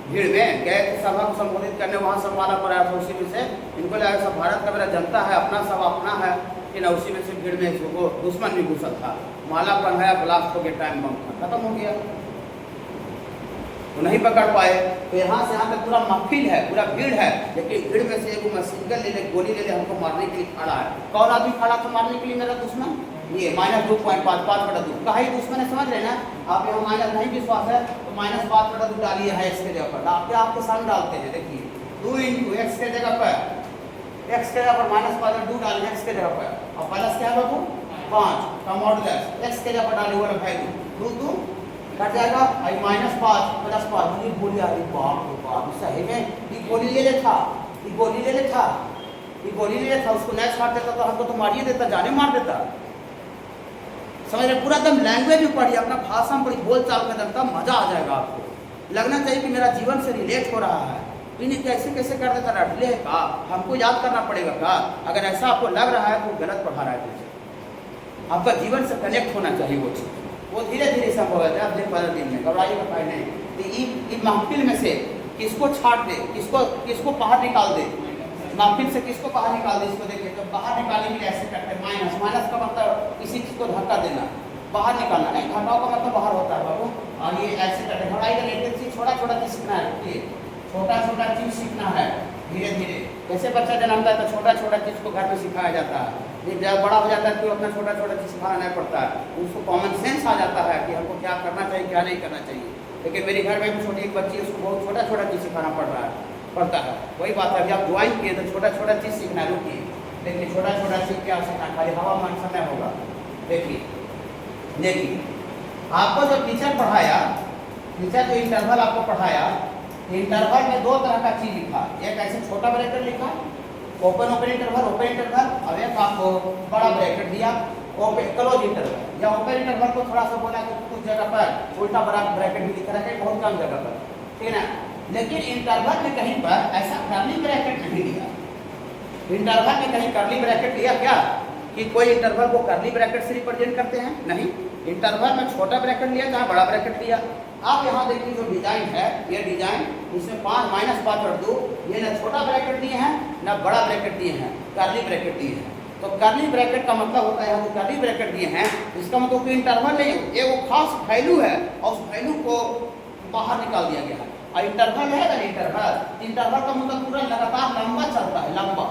भीड़ में गए थे सभा को संबोधित करने, वहाँ सब माला पर आया था, उसी में से इनको लगा सब भारत का मेरा जनता है, अपना सब अपना है, कि ना उसी में से भीड़ में वो दुश्मन भी घुसा था, माला पहनाया, ब्लास्ट हो गया, टाइम बम खत्म हो गया, तो नहीं पकड़ पाए। तो यहाँ से यहाँ तक पूरा महफिल है, पूरा भीड़ है, लेकिन भीड़ में से एक मशीन गन ले ले, गोली ले ले, हमको मारने के लिए खड़ा है। कौन आदमी खड़ा था मारने के लिए मेरा दुश्मन? ये -2.5/2 कहा ही दुश्मन है, समझ रहे ना आप। यहाँ माइनस नहीं विश्वास है तो -5/2 डालिए है x के जगह पर, आपके सामने डालते हैं, देखिए 2 × x के जगह पर, x के जगह पर -5/2 डालिए x के जगह पर, और प्लस क्या है बाबू 5 का मॉडुलस x के जगह पर डालिए वाला वैल्यू 2 कट जाएगा, आई -5 + 5 ये गोली आ रही, बाप रे बाप, सही में ये गोली ले ले था, ये गोली ले ले था, ये गोली ले ले था, उसको नहीं छाड़ देता तो हमको तो मारिए देता, जाने मार देता, समझ रहे। पूरा एकदम लैंग्वेज में पढ़िए, अपना भाषा में पढ़िए, बोल चाल का एकदम मजा आ जाएगा आपको, लगना चाहिए कि मेरा जीवन से रिलेट हो रहा है। इन्हें कैसे कैसे कर देता रटले है का, हमको याद करना पड़ेगा का, अगर ऐसा आपको लग रहा है तो गलत पढ़ा रहा है, आपका जीवन से कनेक्ट होना चाहिए वो चीज़, वो धीरे धीरे संभव है, आप 15 दिन में घबराइए का फायदा नहीं। तो इस महफिल में से किसको छाट दे, किसको बाहर निकाल दे, महफिल से किसको बाहर निकाल दे, इसको देखिए, जब बाहर निकालेंगे ऐसे करते हैं, माइनस का मतलब किसी चीज़ को धक्का देना, बाहर निकालना नहीं, घटाव का मतलब बाहर होता है बाबू, और ये ऐसे करते हैं, घटाई का एक चीज़ छोटा छोटा चीज़ सीखना है, छोटा छोटा चीज़ सीखना है धीरे धीरे। जैसे बच्चा जन्मता है तो छोटा छोटा चीज़ को घर में सिखाया जाता है, जब बड़ा हो जाता है तो अपना छोटा छोटा चीज़ सिखाना नहीं पड़ता है, उसको कॉमन सेंस आ जाता है कि हमको क्या करना चाहिए क्या नहीं करना चाहिए। लेकिन मेरे घर में भी छोटी एक बच्ची है, उसको बहुत छोटा छोटा चीज़ सिखाना पड़ता है। वही बात है, अभी आप ज्वाइन किए तो छोटा छोटा चीज़ सीखना, रुकिए देखिए, छोटा छोटा चीज़ क्या सीखना, खाली हवा मन समय होगा। देखिए आपको जो टीचर पढ़ाया, टीचर जो इंटरवल आपको पढ़ाया, इंटरवल में 2 तरह का चीज़ लिखा, एक ऐसे छोटा ब्रैकेट लिखा, ओपन इंटरवल, और एक आपको बड़ा ब्रैकेट दिया, क्लोज इंटरवल, या ओपन इंटरवल को थोड़ा सा बोला कि कुछ जगह पर उल्टा बड़ा ब्रैकेट भी लिखा रखा है, बहुत कम जगह पर, ठीक है ना। लेकिन इंटरवल में कहीं पर ऐसा कर्ली ब्रैकेट नहीं लिया, इंटरवल में कहीं कर्ली ब्रैकेट लिया क्या कि कोई इंटरवल को कर्ली ब्रैकेट से रिप्रेजेंट करते हैं, नहीं, इंटरवल में छोटा ब्रैकेट लिया, जहाँ बड़ा ब्रैकेट लिया। आप यहाँ देखिए जो डिजाइन है, ये डिजाइन इसमें 5-5/2, ये ना छोटा ब्रैकेट दिए हैं ना बड़ा ब्रैकेट दिए हैं, कर्ली ब्रैकेट दिए हैं। तो कर्ली ब्रैकेट का मतलब होता है, जो कर्ली ब्रैकेट दिए हैं इसका मतलब कोई इंटरवल नहीं, ये वो खास वैल्यू है और उस वैल्यू को बाहर निकाल दिया गया है। और इंटरवल है ना, इंटरवल का मतलब पूरा लगातार लंबा चलता है, लंबा,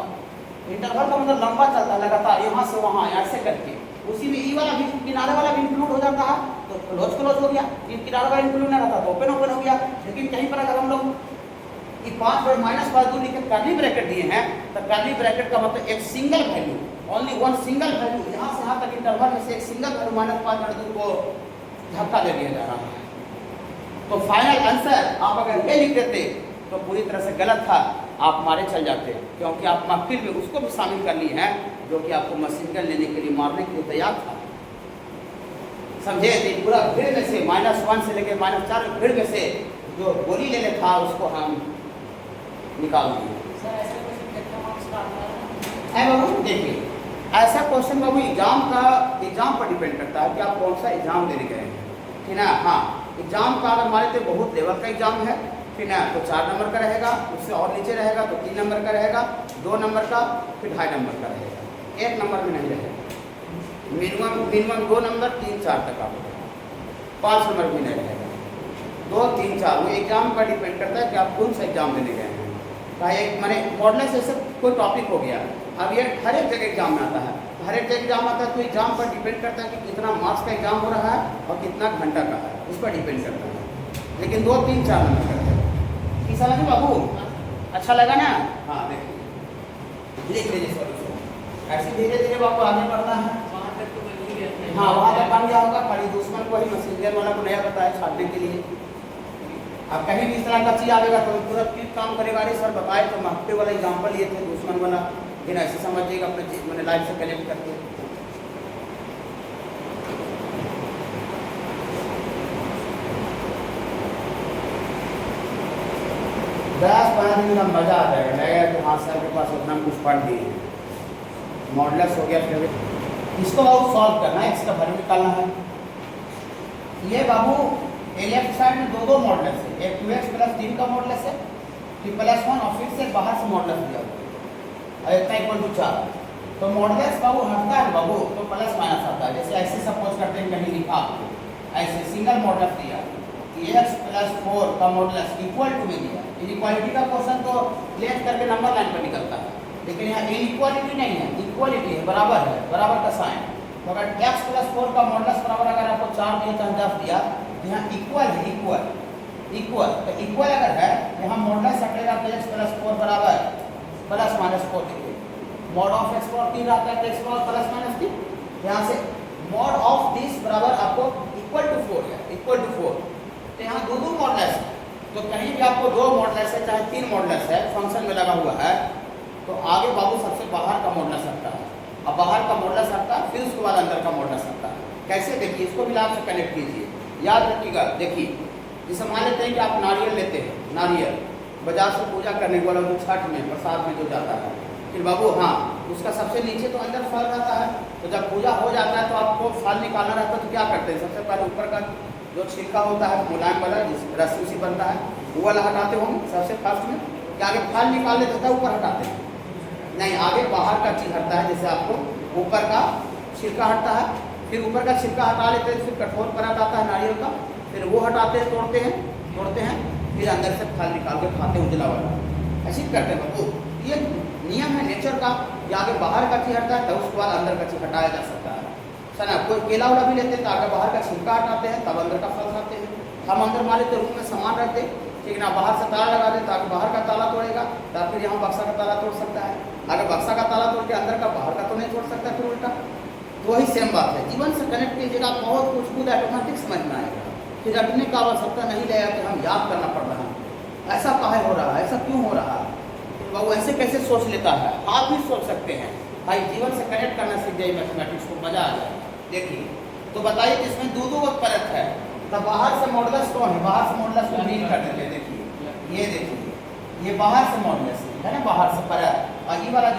इंटरवल का मतलब लंबा चलता है लगातार, यहाँ से वहाँ ऐसे करके, उसी में ई वाला भी, किनारे वाला भी इंक्लूड हो जाता है, तो क्लोज हो गया, किनारे वाला इंक्लूड नहीं रहता तो ओपन हो गया। लेकिन कहीं पर अगर हम लोग ये 5/-2 लिखे कर्ली ब्रैकेट दिए हैं, तो कर्ली ब्रैकेट का मतलब एक single value, only one single value, यहाँ से यहाँ तक इंटरवल में से एक सिंगल वैल्यू -5/2 को धक्का दे दिया जा रहा है। तो फाइनल आंसर आप अगर ये लिख देते तो पूरी तरह से गलत था, आप मारे चल जाते, क्योंकि आप महफिल में उसको भी शामिल कर लिए हैं जो कि आपको मशीन गन लेने के लिए, मारने के लिए तैयार था, समझे। पूरा भीड़ में से -1 से लेकर -4 भीड़ में से जो गोली लेने था उसको हम निकाल दिए। सर ऐसे क्वेश्चन कितना मार्क्स का आता है? बाबू देखिए, ऐसा क्वेश्चन बाबू एग्जाम पर डिपेंड करता है कि आप कौन सा एग्जाम देने गए हैं, ठीक है ना। हाँ, एग्जाम का अगर हमारे तो बहुत लेवल का एग्जाम है, फिर ना तो 4 नंबर का रहेगा, उससे और नीचे रहेगा तो 3 नंबर का रहेगा, 2 नंबर का, फिर 2.5 नंबर का रहेगा, 1 नंबर में नहीं रहेगा। मिनिमम 2 नंबर 3 4 तक आप 5 नंबर में नहीं रहेगा, 2 3 4। वो एग्जाम पर डिपेंड करता है कि आप कौन सा एग्जाम देने गए हैं। चाहे एक मैंने मॉडल से कोई टॉपिक हो गया, अब ये हर एक जगह एग्जाम में आता है, हर एक जगह एग्जाम आता है, तो एग्जाम पर डिपेंड करता है कि कितना मार्क्स का एग्जाम हो रहा है और कितना घंटा का है, उस पर डिपेंड करता है। लेकिन 2 3 4 नंबर का है। कि समझे बाबू? अच्छा लगा ना? हाँ देखिए लिख लीजिए सॉल्यूशन। ऐसे धीरे धीरे बाबू आगे बढ़ना है। वहाँ तक तो बन ही गया था। हाँ वहाँ तक बन गया होगा, खाली दुश्मन को ही मैसेंजर वाला को नया बताया छाटने के लिए। अब कहीं भी इस तरह का चीज आएगा तो पूरा क्लिक काम करेगा। अरे सर बताए तो हफ्ते वाला एग्जाम्पल लिए थे दुश्मन वाला, लेकिन ऐसे समझिएगा अपने चीज मैंने लाइफ से कनेक्ट करके। 10-15 दिन का मजा आ जाएगा, लगेगा कि हाँ सर के पास उतना कुछ पढ़ दिए हैं। मॉडल्स हो गया, फिर इसको बाबू सॉल्व करना है, इसका वैल्यू निकालना है। ये बाबू लेफ्ट साइड में दो मॉडल्स है, एक 2x प्लस 3 का मॉडल्स है, फिर +1 और फिर से बाहर से मॉडल्स दिया हुआ है इतना इक्वल टू 4। तो मॉडल्स बाबू हटता है बाबू तो प्लस माइनस आता है। जैसे ऐसे सपोज करते हैं कहीं लिखा आपको ऐसे सिंगल मॉडल्स दिया x + 4 का मॉडल्स इक्वल टू में दिया। इनइक्वालिटी का क्वेश्चन तो लेफ्ट करके नंबर लाइन पर निकलता है, लेकिन यहाँ इनइक्वालिटी नहीं है, इक्वालिटी है, बराबर है, बराबर का साइन। तो अगर x + 4 का मॉडल्स बराबर अगर आपको 4 दिया चाहे 10 दिया, यहाँ इक्वल है, इक्वल तो इक्वल अगर है यहाँ मॉडल्स हटेगा तो x + 4 बराबर ±4 degree. Mod of x power 3 आता है तो x पावर ±3। यहाँ से मॉड ऑफ दिस बराबर आपको इक्वल टू 4 है, इक्वल टू 4। तो यहाँ दो मॉडल्स है, तो कहीं भी आपको 2 मॉडल्स है चाहे 3 मॉडल्स है फंक्शन में लगा हुआ है, तो आगे बाबू सबसे बाहर का मॉडल्स हटता है। अब बाहर का मॉडल्स हटता है, फिर उसके बाद अंदर का मॉडल्स हटता है। कैसे देखिए, इसको भी आप से कनेक्ट कीजिए, याद रखिएगा। देखिए जैसे मान लेते हैं कि आप नारियल लेते हैं, नारियल बाजार से पूजा करने वाला जो छठ में प्रसाद में जो जाता है, फिर बाबू हाँ उसका सबसे नीचे तो अंदर फल रहता है। तो जब पूजा हो जाता है तो आपको फल निकालना रहता है, तो क्या करते हैं, सबसे पहले ऊपर का जो छिलका होता है मुलायम वाला जिस रस्सी उसी बनता है वो वाला हटाते होंगे सबसे फर्स्ट में, कि आगे फल निकाल लेते थे ऊपर हटाते हैं, नहीं आगे बाहर का चीज हटता है। जैसे आपको ऊपर का छिलका हटता है, फिर ऊपर का छिलका हटा लेते हैं, फिर कठोर परत आता है नारियल का, फिर वो हटाते हैं, तोड़ते हैं, फिर अंदर से फल निकाल के खाते हैं उजला वाला। ऐसे करते हैं वो, ये नियम है नेचर का कि आगे बाहर का चीज हटता है तब उसके बाद अंदर का चीज हटाया जा सकता है। सना कोई केला उला भी लेते हैं तो आगे बाहर का छिलका हटाते हैं तब अंदर का फल खाते हैं। हम अंदर मान लेते रूम में सामान रहते ठीक ना, बाहर से ताला लगा दें ताकि बाहर का ताला तोड़ेगा, तब फिर यहाँ बक्सा का ताला तोड़ सकता है। अगर बक्सा का ताला तोड़ के अंदर का बाहर का तो नहीं तोड़ सकता, फिर उल्टा। तो वही सेम बात है, जीवन से कनेक्ट कीजिएगा, बहुत कुछ खुद ऑटोमेटिक समझ में आएगा, फिर रटने का आवश्यकता नहीं रहेगा कि हम याद करना पड़ रहा है, ऐसा काहे हो रहा है, ऐसा क्यों हो रहा है। वो ऐसे कैसे सोच लेता है, आप भी सोच सकते हैं। भाई जीवन से कनेक्ट करना सीख जाइए मैथमेटिक्स को, मजा आ जाए। देखिए तो बताइए कि इसमें दो परत है, तब बाहर से मॉडल्स कौन है, बाहर से मॉडल्स को रीड कर देते हैं। देखिए ये देखिए ये बाहर से मॉडल्स है ना, बाहर से परत, और ये वाला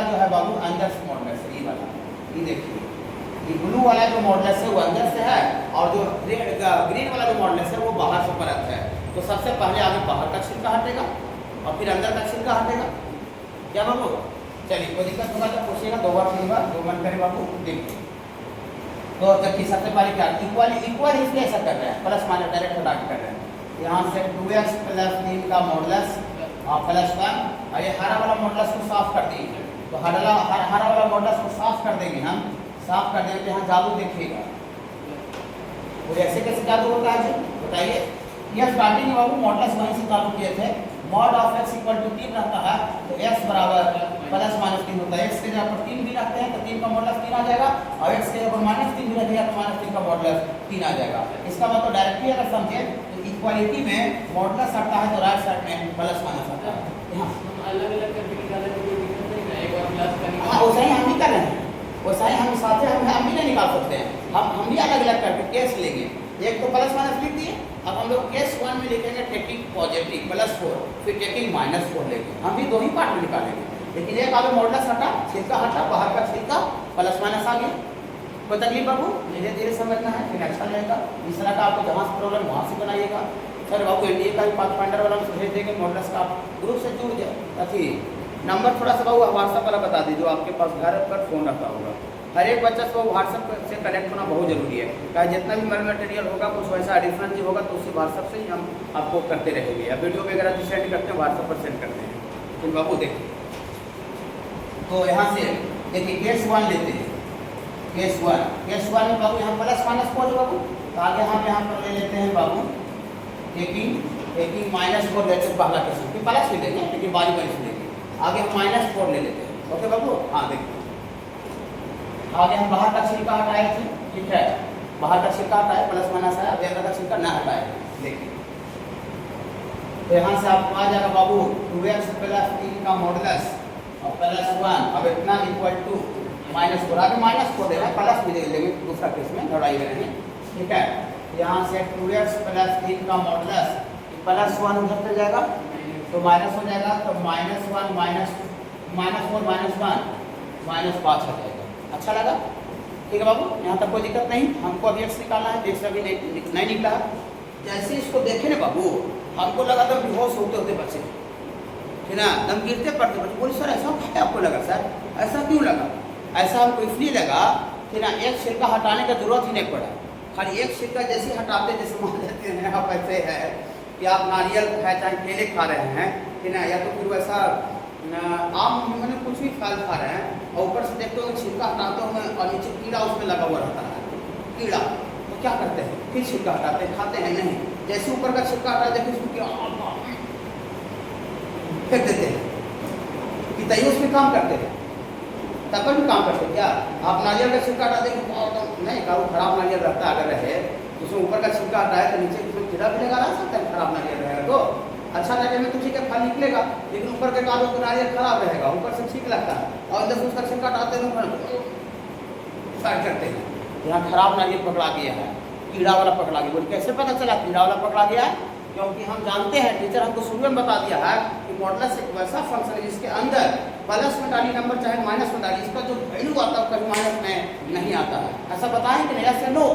जो है बाबू अंदर से मॉडल्स है। ये वाला ये देखिए ये ब्लू वाला जो मॉडल्स है वो अंदर से है, और जो ग्रीन वाला जो मॉडल्स है वो बाहर से परत है। तो सबसे पहले आगे बाहर का छिलका हटेगा और फिर अंदर का छिलका हटेगा। क्या बाबू, चलिए कोई दिक्कत होगा तो पूछिएगा, 2 बार 3 बार 2 मन करे बाबू। देखिए तो जबकि सबसे पहले क्या इक्वल इसलिए ऐसा कर रहे हैं, प्लस माइनस डायरेक्ट हटा के कर रहे हैं। यहाँ से 2x + 3 का मॉडल्स और +1, और ये हरा वाला मॉडल्स को साफ कर देंगे। तो हरा वाला मॉडल्स को साफ कर देंगे, हम साफ कर देंगे तो यहाँ जादू देखिएगा। और ऐसे कैसे जादू होता है बताइए। यह स्टार्टिंग में बाबू मॉडल्स वहीं से चालू किए थे, मॉड ऑफ x = 3 रहता है तो x बराबर ±3 होता है। x के जगह पर 3 भी रखते हैं तो 3 का मॉडल्स 3 आ जाएगा, और x के जगह पर -3 भी रखेगा तो -3 का मॉडल्स 3 आ जाएगा। इसका मतलब डायरेक्टली अगर समझे तो इक्वालिटी में मॉडल्स आता है तो राइट साइड में प्लस माइनस आता है। यहाँ अलग-अलग करके निकालने की कोई दिक्कत नहीं है, एक बार प्लस का निकाल। हाँ वैसा ही हम भी कर रहे हैं, वैसा ही हम साथ हम भी नहीं निकाल सकते हैं, हम भी अलग-अलग करके केस लेंगे। एक तो प्लस माइनस लिख दिए, अब हम लोग केस 1 में लिखेंगे टेकिंग पॉजिटिव +4, फिर टेकिंग -4 लेंगे। हम भी 2 ही पार्ट में निकालेंगे, लेकिन एक आगे मॉडल्स हटा, छिलका हटा, बाहर का छिलका, प्लस माइनस आ गया। कोई तकलीफ बाबू, धीरे धीरे समझना है, फिर अच्छा लगेगा। इस तरह का आपको जहाँ से प्रॉब्लम वहाँ से बनाइएगा। सर बाबू एनडीए का भी पाथफाइंडर वाला में भेज देंगे, मॉडल्स का आप ग्रुप से जुड़ जाए। अथी नंबर थोड़ा सा बाबू व्हाट्सअप वाला बता दीजिए, जो आपके पास घर पर फ़ोन रखा होगा। हर एक बच्चा को व्हाट्सअप से कनेक्ट होना बहुत ज़रूरी है, चाहे जितना भी मटेरियल होगा कुछ वैसा एडिशनल चीज होगा तो उससे व्हाट्सअप से ही हम आपको करते रहेंगे, या वीडियो वगैरह जो सेंड करते हैं व्हाट्सअप पर सेंड करते हैं। तो बाबू देखिए, तो यहाँ से देखिए केस 1 लेते हैं। केस 1 में बाबू यहाँ प्लस माइनस फोर है बाबू, तो आगे हम यहाँ पर ले लेते हैं बाबू एक -4 लेते हैं पहला केस, फिर प्लस भी लेंगे लेकिन बारी बारी से लेंगे। आगे हम -4 ले लेते हैं। ओके बाबू, हाँ देखिए आगे हम बाहर का छिलका हटाए थे, ठीक है, बाहर का छिलका हटाए, प्लस माइनस आया, अंदर का छिलका ना हटाए। देखिए तो यहाँ से आपको आ जाएगा बाबू 2x + 3 का मॉडुलस और +1, अब इतना इक्वल टू -4, आगे -4 दे रहा है, प्लस भी दे लेंगे दूसरा केस में लड़ाई करेंगे, ठीक है। यहाँ से 2x + 3 का मॉडुलस +1 उधर चल जाएगा तो माइनस हो जाएगा, तो -1 -4 -1 -5 आ जाएगा। अच्छा लगा, ठीक है बाबू, यहाँ तक कोई दिक्कत नहीं। हमको अभी x निकालना है, x अभी नहीं निकला है। जैसे इसको देखे ना बाबू, हमको लगा था बेहोश होते होते बचे, ठीक ना, दम गिरते पड़ते बचे। बोले सर ऐसा क्या आपको लगा, सर ऐसा क्यों लगा? ऐसा हमको इसलिए लगा कि ना एक छिलका हटाने का जरूरत ही नहीं पड़ा, खाली एक छिलका जैसे हटाते, जैसे मान लेते हैं आप ऐसे है कि आप नारियल खाए चाहे केले खा रहे हैं, कि ना, या तो फिर वैसा आम मैंने कुछ भी फल खा रहे हैं और ऊपर से देखते हो छिलका हटाते हुए और नीचे कीड़ा उसमें लगा हुआ रहता है, कीड़ा, तो क्या करते हैं फिर छिलका हटाते हैं, खाते हैं नहीं, जैसे ऊपर का छिलका हटा देते उसको फेंक देते हैं, कि तैयो उसमें काम करते हैं, तब पर भी काम करते हैं क्या? आप नारियल का छिलका हटा देंगे नहीं, का वो खराब नारियल रहता है, अगर रहे उसमें ऊपर का छिलका हटाए तो नीचे उसमें कीड़ा भी लगा रह सकता है, खराब नारियल रहेगा तो अच्छा नारियल में तो ठीक है फल निकलेगा, लेकिन ऊपर के कादों का नारियल खराब रहेगा, ऊपर से ठीक लगता है और जब उसका छिलका हटाते हैं साइड करते हैं, यहाँ खराब नारियल पकड़ा गया है, कीड़ा वाला पकड़ा गया। बोले कैसे पता चला कीड़ा वाला पकड़ा गया है? क्योंकि हम जानते हैं, टीचर हमको शुरू में बता दिया है कि मॉडुलस एक वैसा फंक्शन है जिसके अंदर प्लस में डाली नंबर चाहे माइनस में डाली, इसका जो वैल्यू आता है कभी माइनस में नहीं आता है। ऐसा बताएं कि नहीं, यस या नो?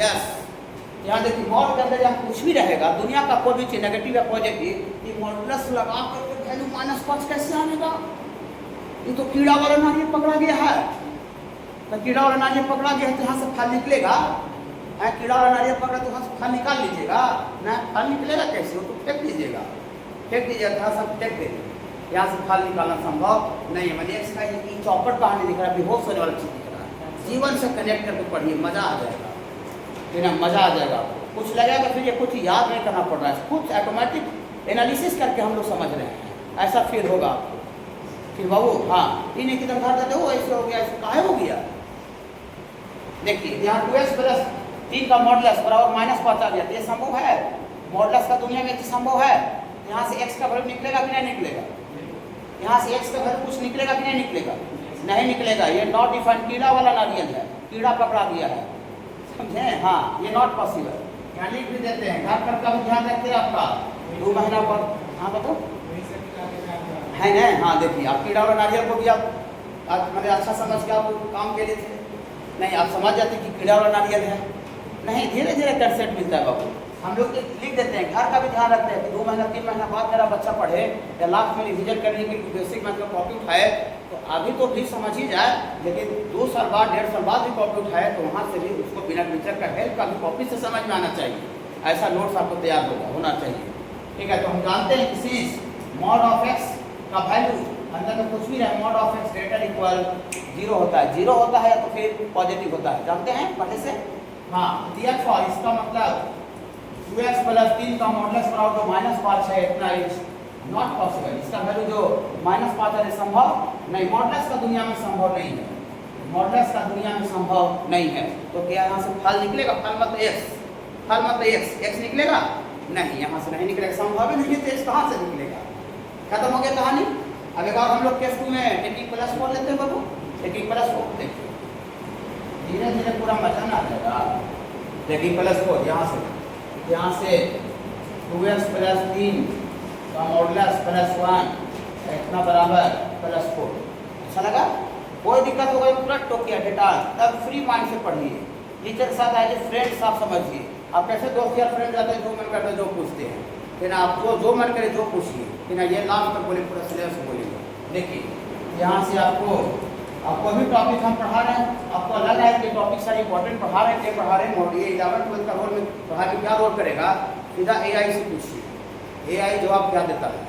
यस। यहाँ देखिए मॉड के अंदर यहाँ कुछ भी रहेगा, दुनिया का कोई भी चीज नेगेटिव या पॉजिटिव, ये मॉडुलस लगा करके वैल्यू -5 कैसे आएगा? ये तो कीड़ा वाला नारियल पकड़ा गया है, तो कीड़ा वाला नारियल पकड़ा गया है तो यहाँ से फल निकलेगा, कीड़ा वाला नारियल पकड़ा तो वहाँ से फल निकाल लीजिएगा ना, फल निकलेगा कैसे? वो तो फेंक दीजिएगा, फेंक दीजिएगा, सब फेंक देंगे, यहाँ से फल निकालना संभव नहीं है। मैंने इसका ये चौपट कहानी दिख रहा है, बेहोश होने वाला चीज दिख रहा है, जीवन से कनेक्ट करके पढ़िए, मजा आ जाएगा, है ना, मजा आ जाएगा। कुछ लगेगा फिर ये कुछ याद नहीं करना पड़ रहा है, कुछ ऑटोमेटिक एनालिसिस करके हम लोग समझ रहे हैं, ऐसा फील होगा आपको। फिर बाबू हाँ इन्हें किधर घर देते हो, ऐसे हो गया, ऐसे काहे हो गया? देखिए यहाँ 2x + 3 का मॉडुलस बराबर -5 आ गया, ये संभव है? मॉडुलस का दुनिया में संभव है? यहाँ से x का वैल्यू निकलेगा कि नहीं निकलेगा? यहाँ से x का वैल्यू कुछ निकलेगा कि नहीं निकलेगा? नहीं निकलेगा, ये नॉट डिफाइंड कीड़ा वाला नारियल है, कीड़ा पकड़ा दिया है, समझे? हाँ ये नॉट पॉसिबल, यहाँ लिख भी देते हैं, घर पर का भी ध्यान रखते हैं आपका 2 महीना पर। हाँ बताओ है ना, हाँ देखिए आप कीड़ा वाला नारियल को भी आप मतलब अच्छा समझ के आप काम के लिए थे नहीं, आप समझ जाते कि कीड़ा वाला नारियल है नहीं, धीरे धीरे कंसेप्ट मिलता है बाबू। हम लोग लिख देते हैं, घर का भी ध्यान रखते हैं कि 2 महीना 3 महीना बाद मेरा बच्चा पढ़े या लास्ट में रिविजन करने के लिए बेसिक मैथ का कॉपी उठाए तो अभी तो भी समझ ही जाए, लेकिन 2 साल बाद 1.5 साल बाद भी कॉपी उठाए तो वहाँ से भी उसको बिना टीचर का हेल्प का भी कॉपी से समझ में आना चाहिए, ऐसा नोट्स आपको तैयार होना चाहिए, ठीक है। तो हम जानते हैं कि मॉड ऑफ x का वैल्यू अंदर में कुछ भी रहे, mod of x greater equal 0 होता है, 0 होता है या तो फिर पॉजिटिव होता है, जानते हैं पहले से। हाँ therefore इसका मतलब 2x + 3 का मॉडुलस बराबर -5 है, इतना इज नॉट पॉसिबल, इसका वैल्यू जो -5 है संभव नहीं, मॉडुलस का दुनिया में संभव नहीं है, मॉडुलस का दुनिया में संभव नहीं है। तो क्या यहाँ से फल निकलेगा? फल मत x, फल मत x निकलेगा नहीं, यहाँ से नहीं निकलेगा, संभव ही नहीं है, तो x कहाँ से निकलेगा? खत्म हो गया कहानी। अब एक और हम लोग केस 2 में एक +4 लेते हैं बाबू, एक +4 देखिए, धीरे धीरे पूरा मजा आ जाएगा। एक +4 यहाँ से 2x + 3 का मॉडुलस +1 इतना बराबर +4। अच्छा लगा? कोई दिक्कत होगा पूरा टोकिया डेटा, तब फ्री माइंड से पढ़िए, टीचर के साथ एज ए फ्रेंड्स आप समझिए, आप कैसे दोस्त यार फ्रेंड जाते हैं, जो मन करता है जो पूछते हैं, फिर आप जो मन करे जो पूछिए, फिर ये लास्ट तक बोले, पूरा सिलेबस बोलेंगे। देखिए यहाँ से आपको भी टॉपिक हम पढ़ा रहे हैं, आपको लग रहा है कि टॉपिक सारे इंपॉर्टेंट पढ़ा रहे हैं, क्या पढ़ा रहे हैं, ये 11th-12th का रोल में पढ़ा के क्या रोल करेगा, सीधा AI से पूछिए, AI जवाब क्या देता है,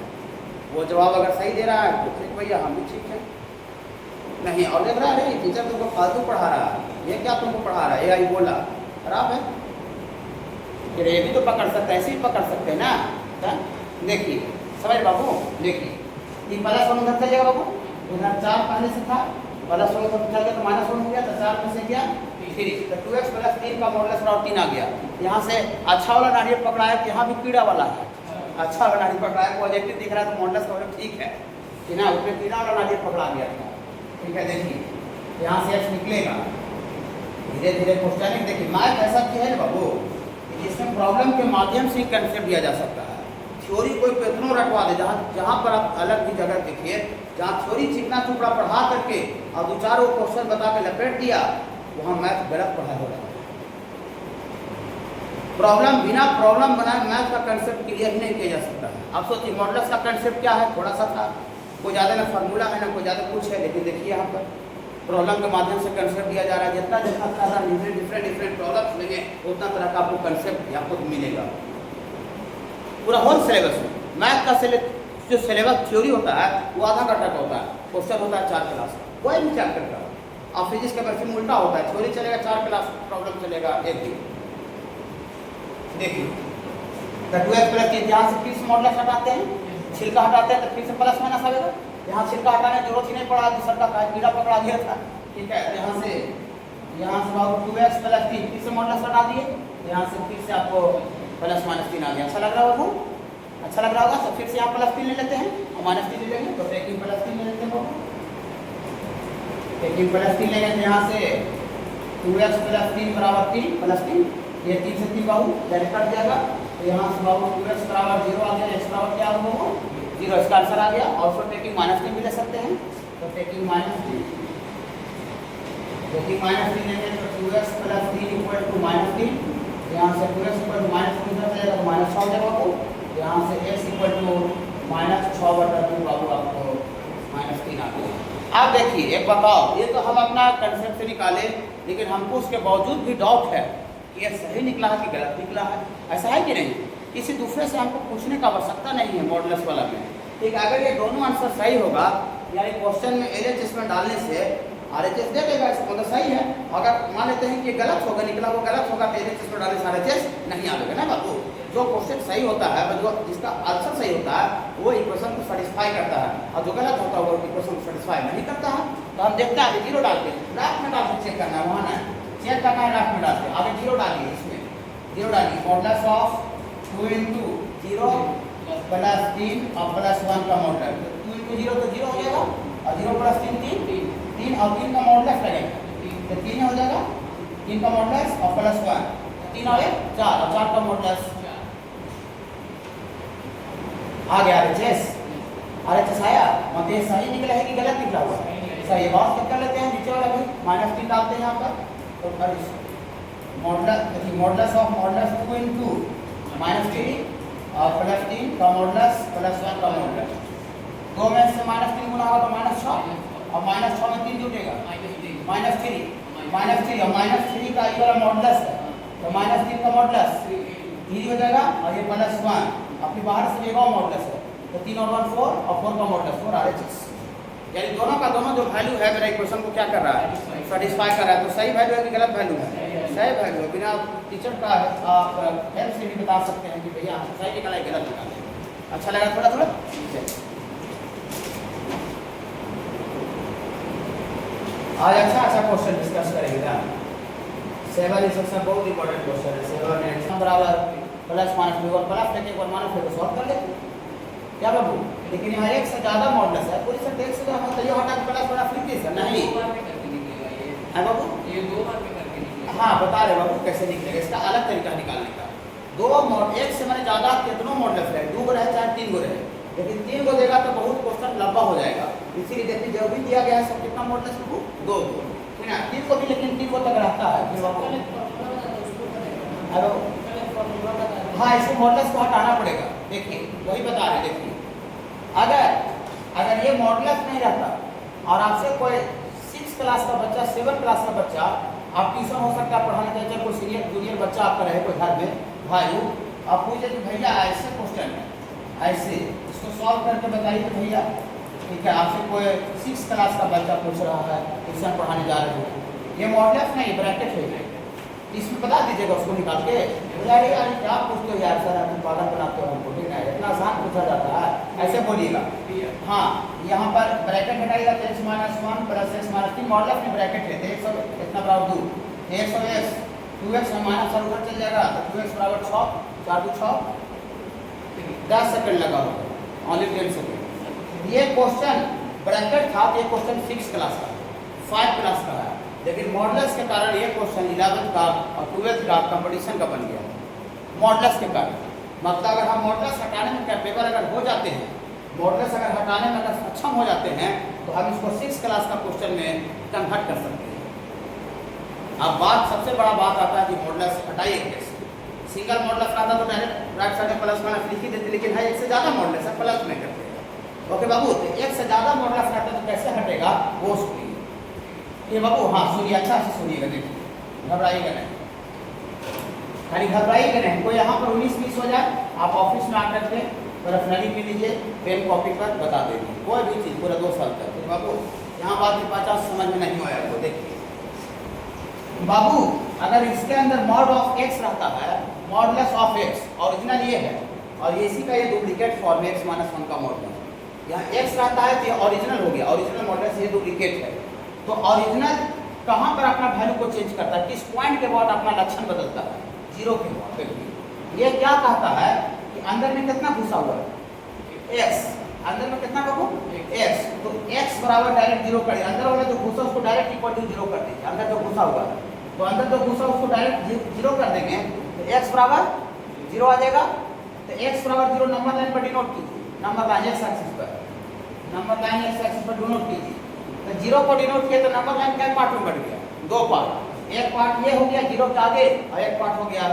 वो जवाब अगर सही दे रहा है तो ठीक भैया हम भी ठीक है, नहीं और देख रहा है टीचर तुमको फालतू पढ़ा रहा है, ये क्या तुमको पढ़ा रहा है, AI बोला खराब है, फिर ये भी तो पकड़ सकते हैं, ऐसे ही पकड़ सकते हैं ना। देखिए समझ बाबू, देखिए ये प्लस वन उधर चलेगा बाबू, उधर 4 पहले से था, प्लस वन उधर चल गया तो माइनस वन हो गया, तो 4 में से गया 3, तो 2x प्लस 3 का मॉडुलस और 3 आ गया। यहाँ से अच्छा वाला नारियल पकड़ा है, तो यहाँ भी कीड़ा वाला है, अच्छा वाला नारियल पकड़ा है, पॉजिटिव दिख रहा है तो मॉडुलस का ठीक है कि ना, उसमें कीड़ा वाला नारियल पकड़ा गया था, ठीक है। देखिए यहाँ से x निकलेगा, धीरे धीरे क्वेश्चन देखिए मैथ ऐसा चीज है ना बाबू, इसमें प्रॉब्लम के माध्यम से कंसेप्ट दिया जा सकता है। थ्योरी कोई कितनों रटवा दे, जहाँ पर आप अलग भी जगह देखिए, जहाँ थ्योरी चिकना चुपड़ा पढ़ा करके और 2-4 वो क्वेश्चन बता के लपेट दिया, वहाँ मैथ गलत पढ़ा हो रहा है। प्रॉब्लम बिना प्रॉब्लम बनाए मैथ का कंसेप्ट क्लियर ही नहीं किया जा सकता है। आप सोचिए मॉडुलस का कंसेप्ट क्या है, थोड़ा सा था, कोई ज़्यादा ना फार्मूला है ना कोई ज़्यादा कुछ है, लेकिन देखिए यहाँ पर प्रॉब्लम के माध्यम से कंसेप्ट दिया जा रहा है, जितना तरह का डिफरेंट प्रॉब्लम्स लेंगे उतना तरह का आपको कंसेप्ट आपको मिलेगा। पूरा होल सिलेबस में मैथ का जो सिलेबस थ्योरी होता है वो आधा घंटा का होता है, क्वेश्चन होता है 4 क्लास, कोई भी चैप्टर का। और फिजिक्स का वर्षन उल्टा होता है, थ्योरी चलेगा 4 क्लास, प्रॉब्लम चलेगा 1 दिन। देखिए 2x प्लस 3, यहाँ से फिर से मॉडुलस हटाते हैं, छिलका हटाते हैं तो फिर से प्लस माइनस आएगा, यहाँ छिलका हटाने की जरूरत ही नहीं पड़ा, दूसरा का कीड़ा पकड़ा दिया था, ठीक है। यहाँ से बाबू 2x प्लस 3 फिर से मॉडुलस हटा दिए, यहाँ से फिर से आपको प्लस माइनस 3 आ गया। अच्छा लग रहा होगा, अच्छा लग रहा होगा, तो फिर से यहाँ प्लस 3 ले लेते हैं और माइनस 3 ले लेंगे, तो टेकिंग प्लस 3 ले लेते हैं बाबू, टेकिंग प्लस 3 लेंगे तो यहाँ से 2x प्लस 3 बराबर 3 प्लस 3, ये 3 से 3 बाबू डायरेक्ट कट जाएगा, तो यहाँ से बाबू 2x बराबर 0 आ गया, x बराबर क्या होगा 0, इसका आंसर आ गया। और फिर टेकिंग माइनस 3 भी ले सकते हैं, तो टेकिंग माइनस 3 लेंगे तो 2x plus 3 equal to minus 3, यहाँ से 2x इक्वल टू माइनस 3 जाएगा तो माइनस 6 हो जाएगा आपको, यहाँ से x इक्वल टू माइनस 6/2 बाबू आपको माइनस 3 आ गया। आप देखिए एक बताओ, ये तो हम अपना कंसेप्ट से निकाले, लेकिन हमको उसके बावजूद भी डाउट है कि ये सही निकला है कि गलत निकला है, ऐसा है कि नहीं। किसी दूसरे से हमको पूछने का आवश्यकता नहीं है मॉडुलस वाला में, ठीक है। अगर ये दोनों आंसर सही होगा, यानी क्वेश्चन में LHS में डालने से RHS दे देगा, इसको तो सही है। अगर मान लेते हैं कि गलत होगा, निकला वो गलत होगा, तो LHS में डालने से RHS नहीं आएगा ना बाबू। जो क्वेश्चन सही होता है, जो जिसका आंसर सही होता है, वो इक्वेशन को सेटिस्फाई करता है, और जो गलत होता है वो इक्वेशन को सेटिस्फाई नहीं करता है। तो हम देखते हैं 0 डाल के ग्राफ में डाल के चेक करना है, वहाँ ना चेक करना है, ग्राफ में डाल के आगे 0 डालिए, इसमें 0 डालिए, मॉडुलस ऑफ 2 into 0 प्लस 3 और प्लस 1 का मॉडुलस, 2 into 0 तो 0 हो जाएगा, और 0 प्लस 3 3 और 3 का मॉडुलस लगेगा, तो 3 हो जाएगा, 3 का मॉडुलस और प्लस 1, 3 और 1 4, और 4 का मॉडुलस आ गया। RHS आया, मतलब ये सही निकला है कि गलत निकला हुआ है, सही बात चेक कर लेते हैं। नीचे वाला भी माइनस 3 डालते हैं यहाँ पर, तो modulus of modulus 2 into minus 3 और प्लस 3 का मॉडुलस प्लस 1 का मॉडुलस, 2 में से माइनस 3 गुना होगा तो माइनस 6, और माइनस 6 में 3 जुटेगा, माइनस 3 और माइनस 3 का ये वाला मॉडुलस है, तो माइनस 3 का मॉडुलस 3 हो जाएगा, और ये प्लस 1 अपनी बाहर से लेगा मॉडुलस है, तो 3 और 1 4, और 4 का मॉडुलस 4 RHS, यानी दोनों का दोनों जो वैल्यू है मेरा इक्वेशन को क्या कर रहा है, सेटिस्फाई कर रहा है। तो सही वैल्यू है कि गलत वैल्यू है, सही वैल्यू है। बिना टीचर का आप हेल्प से भी बता सकते हैं कि भैया सही निकाला है गलत निकाला है। अच्छा लगा थोड़ा थोड़ा, आज अच्छा क्वेश्चन डिस्कस करेंगे ना। 7 इस सबसे बहुत इंपॉर्टेंट क्वेश्चन है। 7 बराबर प्लस माइनस भी, और प्लस लेके एक बार माइनस लेके सॉल्व कर लेते क्या बाबू। लेकिन यहाँ एक से ज़्यादा मॉडुलस है, पूरी से एक से ज़्यादा मतलब ये हटा के प्लस बड़ा फ्लिप कैसे नहीं है बाबू, ये 2 बार में करके निकलेगा। हाँ बता रहे बाबू कैसे निकलेगा, इसका अलग तरीका निकालने का। एक से मैंने ज़्यादा कितनों मॉडुलस है, 2 गो रहे चाहे 3 गो रहे, लेकिन 3 गो देगा तो बहुत क्वेश्चन लंबा हो जाएगा। इसीलिए देखिए जो भी दिया गया है सब कितना मॉडुलस है, 2 ठीक है। 3 को भी, लेकिन 3 को तक रहता है। हेलो फॉर्मूला लगा दें। हाँ, इसको मॉडुलस को हटाना पड़ेगा। देखिए वही बता रहे, देखिए अगर ये मॉडुलस नहीं रहता और आपसे कोई 6 क्लास का बच्चा 7 क्लास का बच्चा आप ट्यूशन हो सकता है पढ़ाने के, कोई सीनियर जूनियर बच्चा आपका रहे कोई घर में भाई, आप पूछे कि भैया ऐसे क्वेश्चन है, ऐसे इसको सॉल्व करके बताइए तो भैया ठीक है। आपसे कोई 6 क्लास का बच्चा पूछ रहा है, ट्यूशन पढ़ाने जा रहे हो, ये मॉडुलस नहीं ब्रैकेट है, इसमें बता दीजिएगा उसको निकाल के। यार यार क्या पूछते हो यार सर, आप पागल बनाते हो हमको, ठीक है इतना आसान पूछा जाता है, ऐसे बोलिएगा। हाँ, यहाँ पर ब्रैकेट हटाइएगा तो x minus 1 plus x minus 3, modulus में ब्रैकेट है, 100 इतना बराबर 2, 100x 2x माइनस सर ऊपर चल जाएगा तो 2x बराबर 6, 4 2 6, 10 सेकंड लगा होगा, ओनली 10 सेकंड। ये क्वेश्चन ब्रैकेट था, ये क्वेश्चन 6 क्लास का 5 क्लास का है, लेकिन मॉडुलस के कारण ये क्वेश्चन 11th का और 12th का कंपटीशन का बन गया मॉडुलस के कारण। मतलब अगर हम मॉडुलस हटाने में कैपेबल अगर हो जाते हैं, मॉडुलस अगर हटाने में अगर सक्षम हो जाते हैं तो हम इसको 6 क्लास का क्वेश्चन में कन्वर्ट कर सकते हैं। अब बात सबसे बड़ा बात आता है कि मॉडुलस हटाइए कैसे। सिंगल मॉडुलस आता तो डायरेक्ट राइट साइड में प्लस माइनस लिख ही देते, लेकिन है एक से ज़्यादा मॉडुलस है प्लस में करते। ओके बाबू, तो एक से ज़्यादा मॉडुलस रहता तो कैसे हटेगा वो सुनिए। ये बाबू हाँ सुनिए, अच्छा से सुनिएगा, देखिए घबराइएगा नहीं, खाली घबराइएगा नहीं। कोई यहाँ पर 19-20 हो जाए, आप ऑफिस में आकर के रफनरी पी लीजिए, पेन कॉपी पर बता देंगे कोई भी चीज़ पूरा 2 साल तक। तो बाबू यहाँ बात की 50 समझ में नहीं आया तो देखिए बाबू, अगर इसके अंदर मॉड ऑफ x रहता है, मॉडुलस ऑफ x ओरिजिनल ये है और इसी का ये डुप्लीकेट फॉर्म x माइनस 1 का मॉडुलस, यहाँ x रहता है तो ये ओरिजिनल हो गया, ओरिजिनल मॉडुलस ये डुप्लीकेट है। तो ओरिजिनल कहाँ पर अपना वैल्यू को चेंज करता है, किस पॉइंट के बाद अपना लक्षण बदलता है, 0 के बाद। देखिए ये क्या कहता है कि अंदर में कितना घुसा हुआ है x, अंदर में कितना बाबू x, तो x बराबर डायरेक्ट 0 करिए, अंदर वाला जो घुसा उसको डायरेक्ट इक्वल टू 0 कर दीजिए, अंदर जो घुसा हुआ है तो अंदर जो घुसा उसको डायरेक्ट 0 कर देंगे तो x बराबर 0 आ जाएगा। तो x बराबर 0 नंबर लाइन पर डिनोट कीजिए, नंबर लाइन x एक्सिस पर, नंबर लाइन x एक्सिस पर डिनोट कीजिए। तो 0 को डिनोट किया तो नंबर लाइन क्या पार्ट में बढ़ गया, 2 पार्ट, एक पार्ट ये हो गया 0 के आगे और एक पार्ट हो गया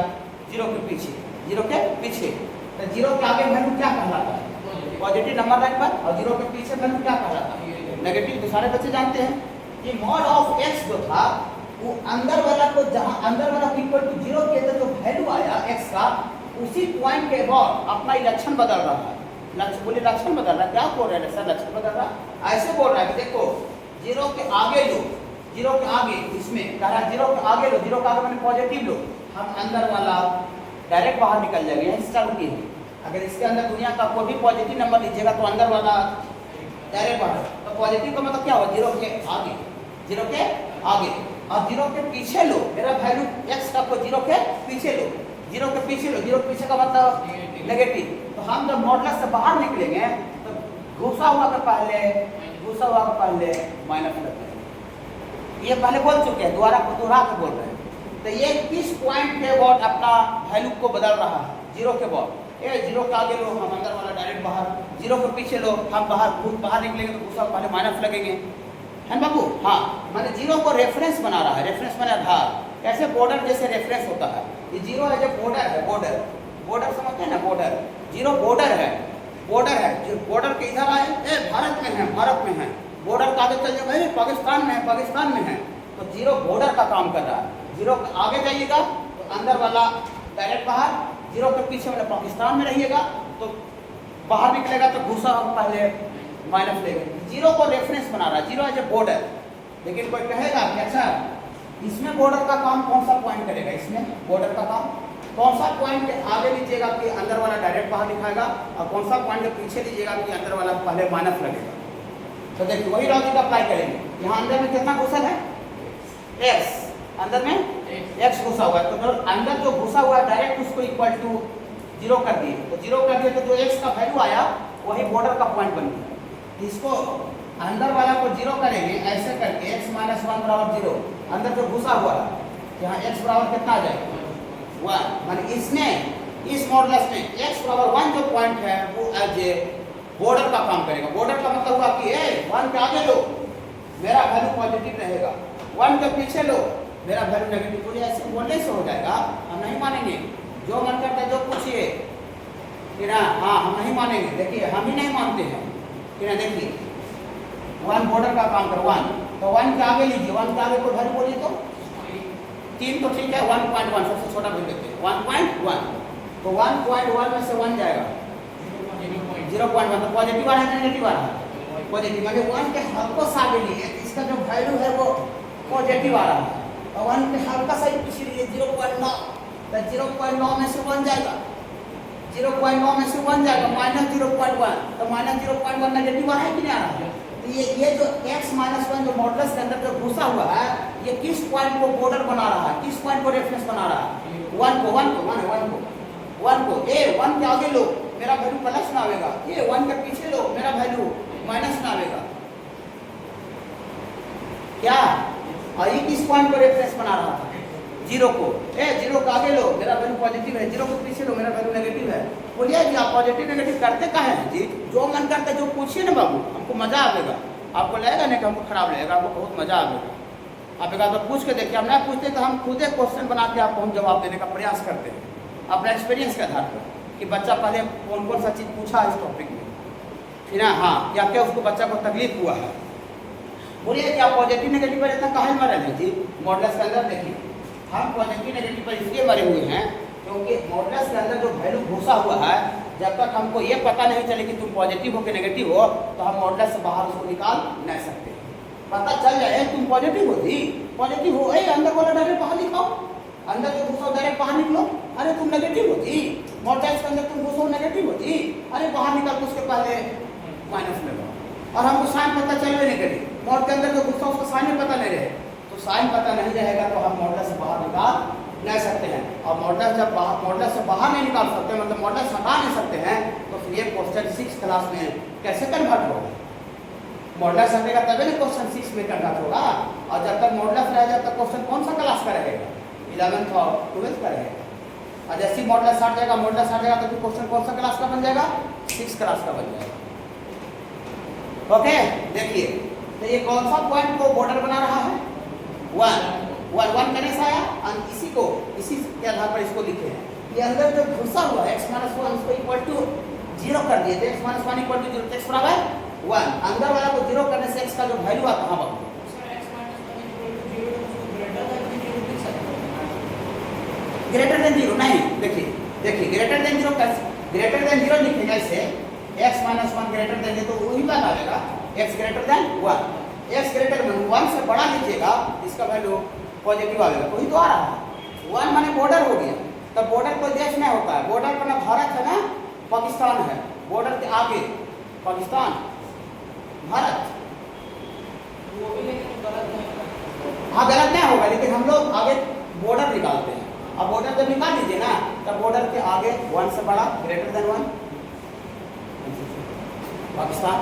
0 के पीछे, 0 के पीछे। तो 0 के आगे वैल्यू क्या कहलाता है, पॉजिटिव नंबर लाइन पर, और 0 के पीछे वैल्यू क्या कहलाता है, नेगेटिव। तो सारे बच्चे जानते हैं कि मॉड ऑफ x जो था वो अंदर वाला को, जहां अंदर वाला को इक्वल टू 0 किया तो जो वैल्यू आया x का, उसी पॉइंट के बाद अपना लक्षण बदल रहा है। लक्षण बोले लक्षण बदल रहा है, क्या बोल रहे हैं सर लक्षण बदल रहा है, ऐसे बोल रहा है कि देखो 0 के आगे लो, 0 के आगे, इसमें कह रहा है 0 के आगे लो, 0 के आगे मैंने पॉजिटिव लो, हम अंदर वाला डायरेक्ट बाहर निकल जाएगा, यही चालू की है। अगर इसके अंदर दुनिया का कोई भी पॉजिटिव नंबर लीजिएगा तो अंदर वाला डायरेक्ट बाहर, तो पॉजिटिव का मतलब क्या हुआ, 0 के आगे, 0 के आगे, और 0 के पीछे लो, मेरा वैल्यू x का को 0 के पीछे लो, 0 के पीछे लो, 0 के पीछे का मतलब नेगेटिव। तो हम जब मॉडुलस से बाहर निकलेंगे तो घुसा हुआ का पहले, घुसा हुआ का पहले माइनस लगता है, ये पहले बोल चुके हैं, दोबारा के बोल रहे हैं। तो ये किस पॉइंट के बाद अपना वैल्यू को बदल रहा है, 0 के बाद, ये 0 के आगे लो हम अंदर वाला डायरेक्ट बाहर, 0 के पीछे लो हम बाहर निकलेंगे तो घुसा पहले माइनस लगेंगे, है बाबू। हाँ, मैंने 0 को रेफरेंस बना रहा है, रेफरेंस मैंने आधार, कैसे बॉर्डर जैसे रेफरेंस होता है, ये 0 है जो बॉर्डर है, बॉर्डर समझते हैं ना, बॉर्डर 0 बॉर्डर है, जो बॉर्डर के इधर आए भारत में है, बॉर्डर का आगे चल जाए पाकिस्तान में है, तो 0 बॉर्डर का काम कर रहा है। 0 आगे जाइएगा तो अंदर वाला डायरेक्ट बाहर, 0 के पीछे वाला पाकिस्तान में रहिएगा तो बाहर निकलेगा तो घुसा पहले माइनस लेगा। 0 को रेफरेंस बना रहा है, 0 एज ए बॉर्डर। लेकिन कोई कहेगा कि अच्छा इसमें बॉर्डर का काम कौन सा पॉइंट करेगा, इसमें बॉर्डर का काम कौन सा पॉइंट के आगे लीजिएगा कि अंदर वाला डायरेक्ट बाहर दिखाएगा, और कौन सा पॉइंट के पीछे लीजिएगा कि अंदर वाला पहले माइनस लगेगा। तो देखिए वही लॉजिक अप्लाई करेंगे। यहाँ अंदर में कितना घुसा है, x, अंदर में x घुसा हुआ है, तो अंदर जो घुसा हुआ है डायरेक्ट उसको इक्वल टू 0 कर दिए, तो 0 कर दिए तो जो x का वैल्यू आया वही बॉर्डर का पॉइंट बन गया। इसको अंदर वाला को 0 करेंगे ऐसे करके, x माइनस 1 बराबर 0, अंदर जो घुसा हुआ है यहाँ x बराबर कितना आ जाएगा 1, माने इसमें इस मॉडुलस में x बराबर 1 जो पॉइंट है वो एज ए बॉर्डर का काम करेगा। बॉर्डर का मतलब हुआ कि 1 के आगे लो मेरा वैल्यू पॉजिटिव रहेगा, 1 के पीछे लो मेरा वैल्यू नेगेटिव। बोले ऐसे बोलने से हो जाएगा, हम नहीं मानेंगे। जो मन करता है जो पूछिए कि ना, हाँ हम नहीं मानेंगे। देखिए हम ही नहीं मानते हैं कि ना। देखिए 1 बॉर्डर का काम करो 1, तो 1 के आगे लीजिए, 1 के आगे कोई वैल्यू बोलिए तो 3 तो ठीक है, 1.1 सबसे छोटा वैल्यू देते हैं 1.1, तो 1.1 में से 1 जाएगा 0.1, तो पॉजिटिव आ रहा है नेगेटिव आ रहा है? पॉजिटिव, मतलब 1 के हल्का सा आगे लिए, इसका जो वैल्यू है वो पॉजिटिव आ रहा है, और 1 के हल्का सा ही पीछे लिए 0.9, तो 0.9 में से 1 जाएगा, 0.9 में से 1 जाएगा -0.1, तो -0.1 नेगेटिव आ रहा है कि नहीं आ रहा है? तो ये जो x -1 जो मॉडुलस के अंदर जो घुसा हुआ है, ये किस पॉइंट को बॉर्डर बना रहा है, किस पॉइंट को रेफरेंस बना रहा है? 1 को ए 1 के आगे लो, मेरा वैल्यू प्लस ना आएगा, ये 1 के पीछे लो, मेरा वैल्यू माइनस ना आएगा क्या? और ये किस पॉइंट को रेफरेंस बना रहा था? 0 को। 0 के आगे लो, मेरा वैल्यू पॉजिटिव है, 0 को पीछे लो, मेरा वैल्यू नेगेटिव है। बोलिए जी आप पॉजिटिव नेगेटिव करते कहाँ हैं जी? जो मन करता है जो पूछिए ना बाबू, हमको मजा आएगा। आपको लगेगा नहीं कि हमको खराब लगेगा, आपको बहुत मजा आएगा। आप एक बार पूछ के देखिए, हम नहीं पूछते तो हम खुद एक क्वेश्चन बना के आपको हम जवाब देने का प्रयास करते हैं अपना एक्सपीरियंस के आधार पर, कि बच्चा पहले कौन कौन सा चीज़ पूछा इस टॉपिक में, फिर हाँ क्या क्या उसको बच्चा को तकलीफ हुआ है। बोलिए कि आप पॉजिटिव नेगेटिव पर इतना काहे मरे हैं जी? मॉडुलस के अंदर देखिए, हम पॉजिटिव नेगेटिव पर इसलिए मरे हुए हैं क्योंकि मॉडुलस के अंदर जो वैल्यू घुसा हुआ है, जब तक हमको ये पता नहीं चले कि तुम पॉजिटिव हो कि नेगेटिव हो, तो हम मॉडुलस से बाहर उसको निकाल नहीं सकते। पता चल जाए तुम पॉजिटिव हो जी, पॉजिटिव हो, अंदर वाला डायरेक्ट बाहर निकालो, अंदर जो घुसा डायरेक्ट बाहर निकलो। अरे तुम नेगेटिव हो जी, मॉडुलस के अंदर तुम घुसो नेगेटिव हो जी, अरे बाहर निकल तो उसके पहले माइनस में लो, और हमको साइन पता चलवे नहीं करेगी। मॉड के अंदर जो घुसा उसका साइन में पता नहीं रहे, तो साइन पता नहीं रहेगा तो हम मॉडुलस से बाहर निकाल नहीं सकते हैं। और मॉडुलस जब मॉडुलस से बाहर नहीं निकाल सकते, मतलब मॉडुलस हटा नहीं सकते हैं, तो फिर ये क्वेश्चन 6 क्लास में कैसे कन्वर्ट होगा? मॉडुलस हटेगा तभी ना क्वेश्चन 6 में कन्वर्ट होगा, और जब तक मॉडुलस रह जाए तब क्वेश्चन कौन सा क्लास का रहेगा? 11th और 12th का रहेगा। और जैसे ही मॉडुलस हट जाएगा, मॉडुलस हट जाएगा तो फिर क्वेश्चन कौन सा क्लास का बन जाएगा? 6 क्लास का बन जाएगा। ओके देखिए, तो ये कौन सा पॉइंट को बॉर्डर बना रहा है? 1 कहने से आया, और इसी के आधार पर इसको लिखे हैं। ये अंदर जो घुसा हुआ है x - 1 इसको इक्वल टू 0 कर दिए थे, x - 1 इक्वल टू 0, x बराबर 1। अंदर वाला को 0 करने से x का जो वैल्यू आता है बाबू ग्रेटर देन 0 नहीं, देखिए ग्रेटर देन 0 कैसे? ग्रेटर देन 0 लिखेगा इसे, x - 1 ग्रेटर देन 0 तो वही बात आएगा, x greater than 1। x greater than 1 से बड़ा लीजिएगा, इसका वैल्यू पॉजिटिव आएगा, वही तो आ रहा है। 1 माने बॉर्डर हो गया, तब बॉर्डर कोई देश नहीं होता है, बॉर्डर पर ना भारत है ना पाकिस्तान है, बॉर्डर के आगे पाकिस्तान भारत, वो भी लेकिन गलत नहीं होगा। हाँ गलत नहीं होगा, लेकिन हम लोग आगे बॉर्डर निकालते हैं। अब बॉर्डर जब निकाल लीजिए ना, तब बॉर्डर के आगे 1 से बड़ा ग्रेटर देन 1 पाकिस्तान।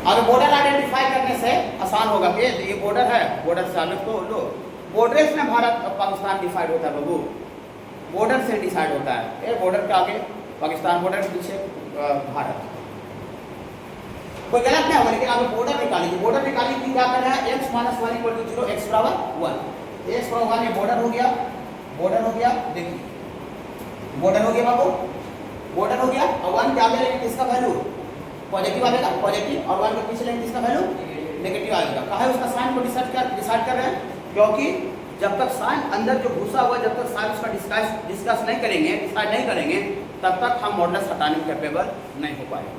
अगर बॉर्डर आइडेंटिफाई करने से आसान होगा कि ये बॉर्डर है, बॉर्डर से आगे तो लो, बॉर्डर से भारत और पाकिस्तान डिसाइड होता है बाबू, बॉर्डर से डिसाइड होता है। ये बॉर्डर के आगे पाकिस्तान, बॉर्डर के पीछे भारत, कोई गलत नहीं होगा। लेकिन आप बॉर्डर निकालिए, बॉर्डर निकालिए कि क्या करना है? x - 1 = 0, x बराबर 1, x बराबर 1, ये बॉर्डर हो गया, देखिए बॉर्डर हो गया बाबू, बॉर्डर हो गया। और 1 के आगे लेंगे किसका वैल्यू पॉजिटिव आएगा, पॉजिटिव, और 1 के पीछे लेंगे किसका वैल्यू नेगेटिव आएगा। कहा है उसका साइन को डिसाइड कर रहे हैं, क्योंकि जब तक साइन अंदर जो घुसा हुआ, जब तक साइन उसका डिस्कस नहीं करेंगे, डिसाइड नहीं करेंगे, तब तक हम मॉडुलस हटाने के कैपेबल नहीं हो पाएंगे।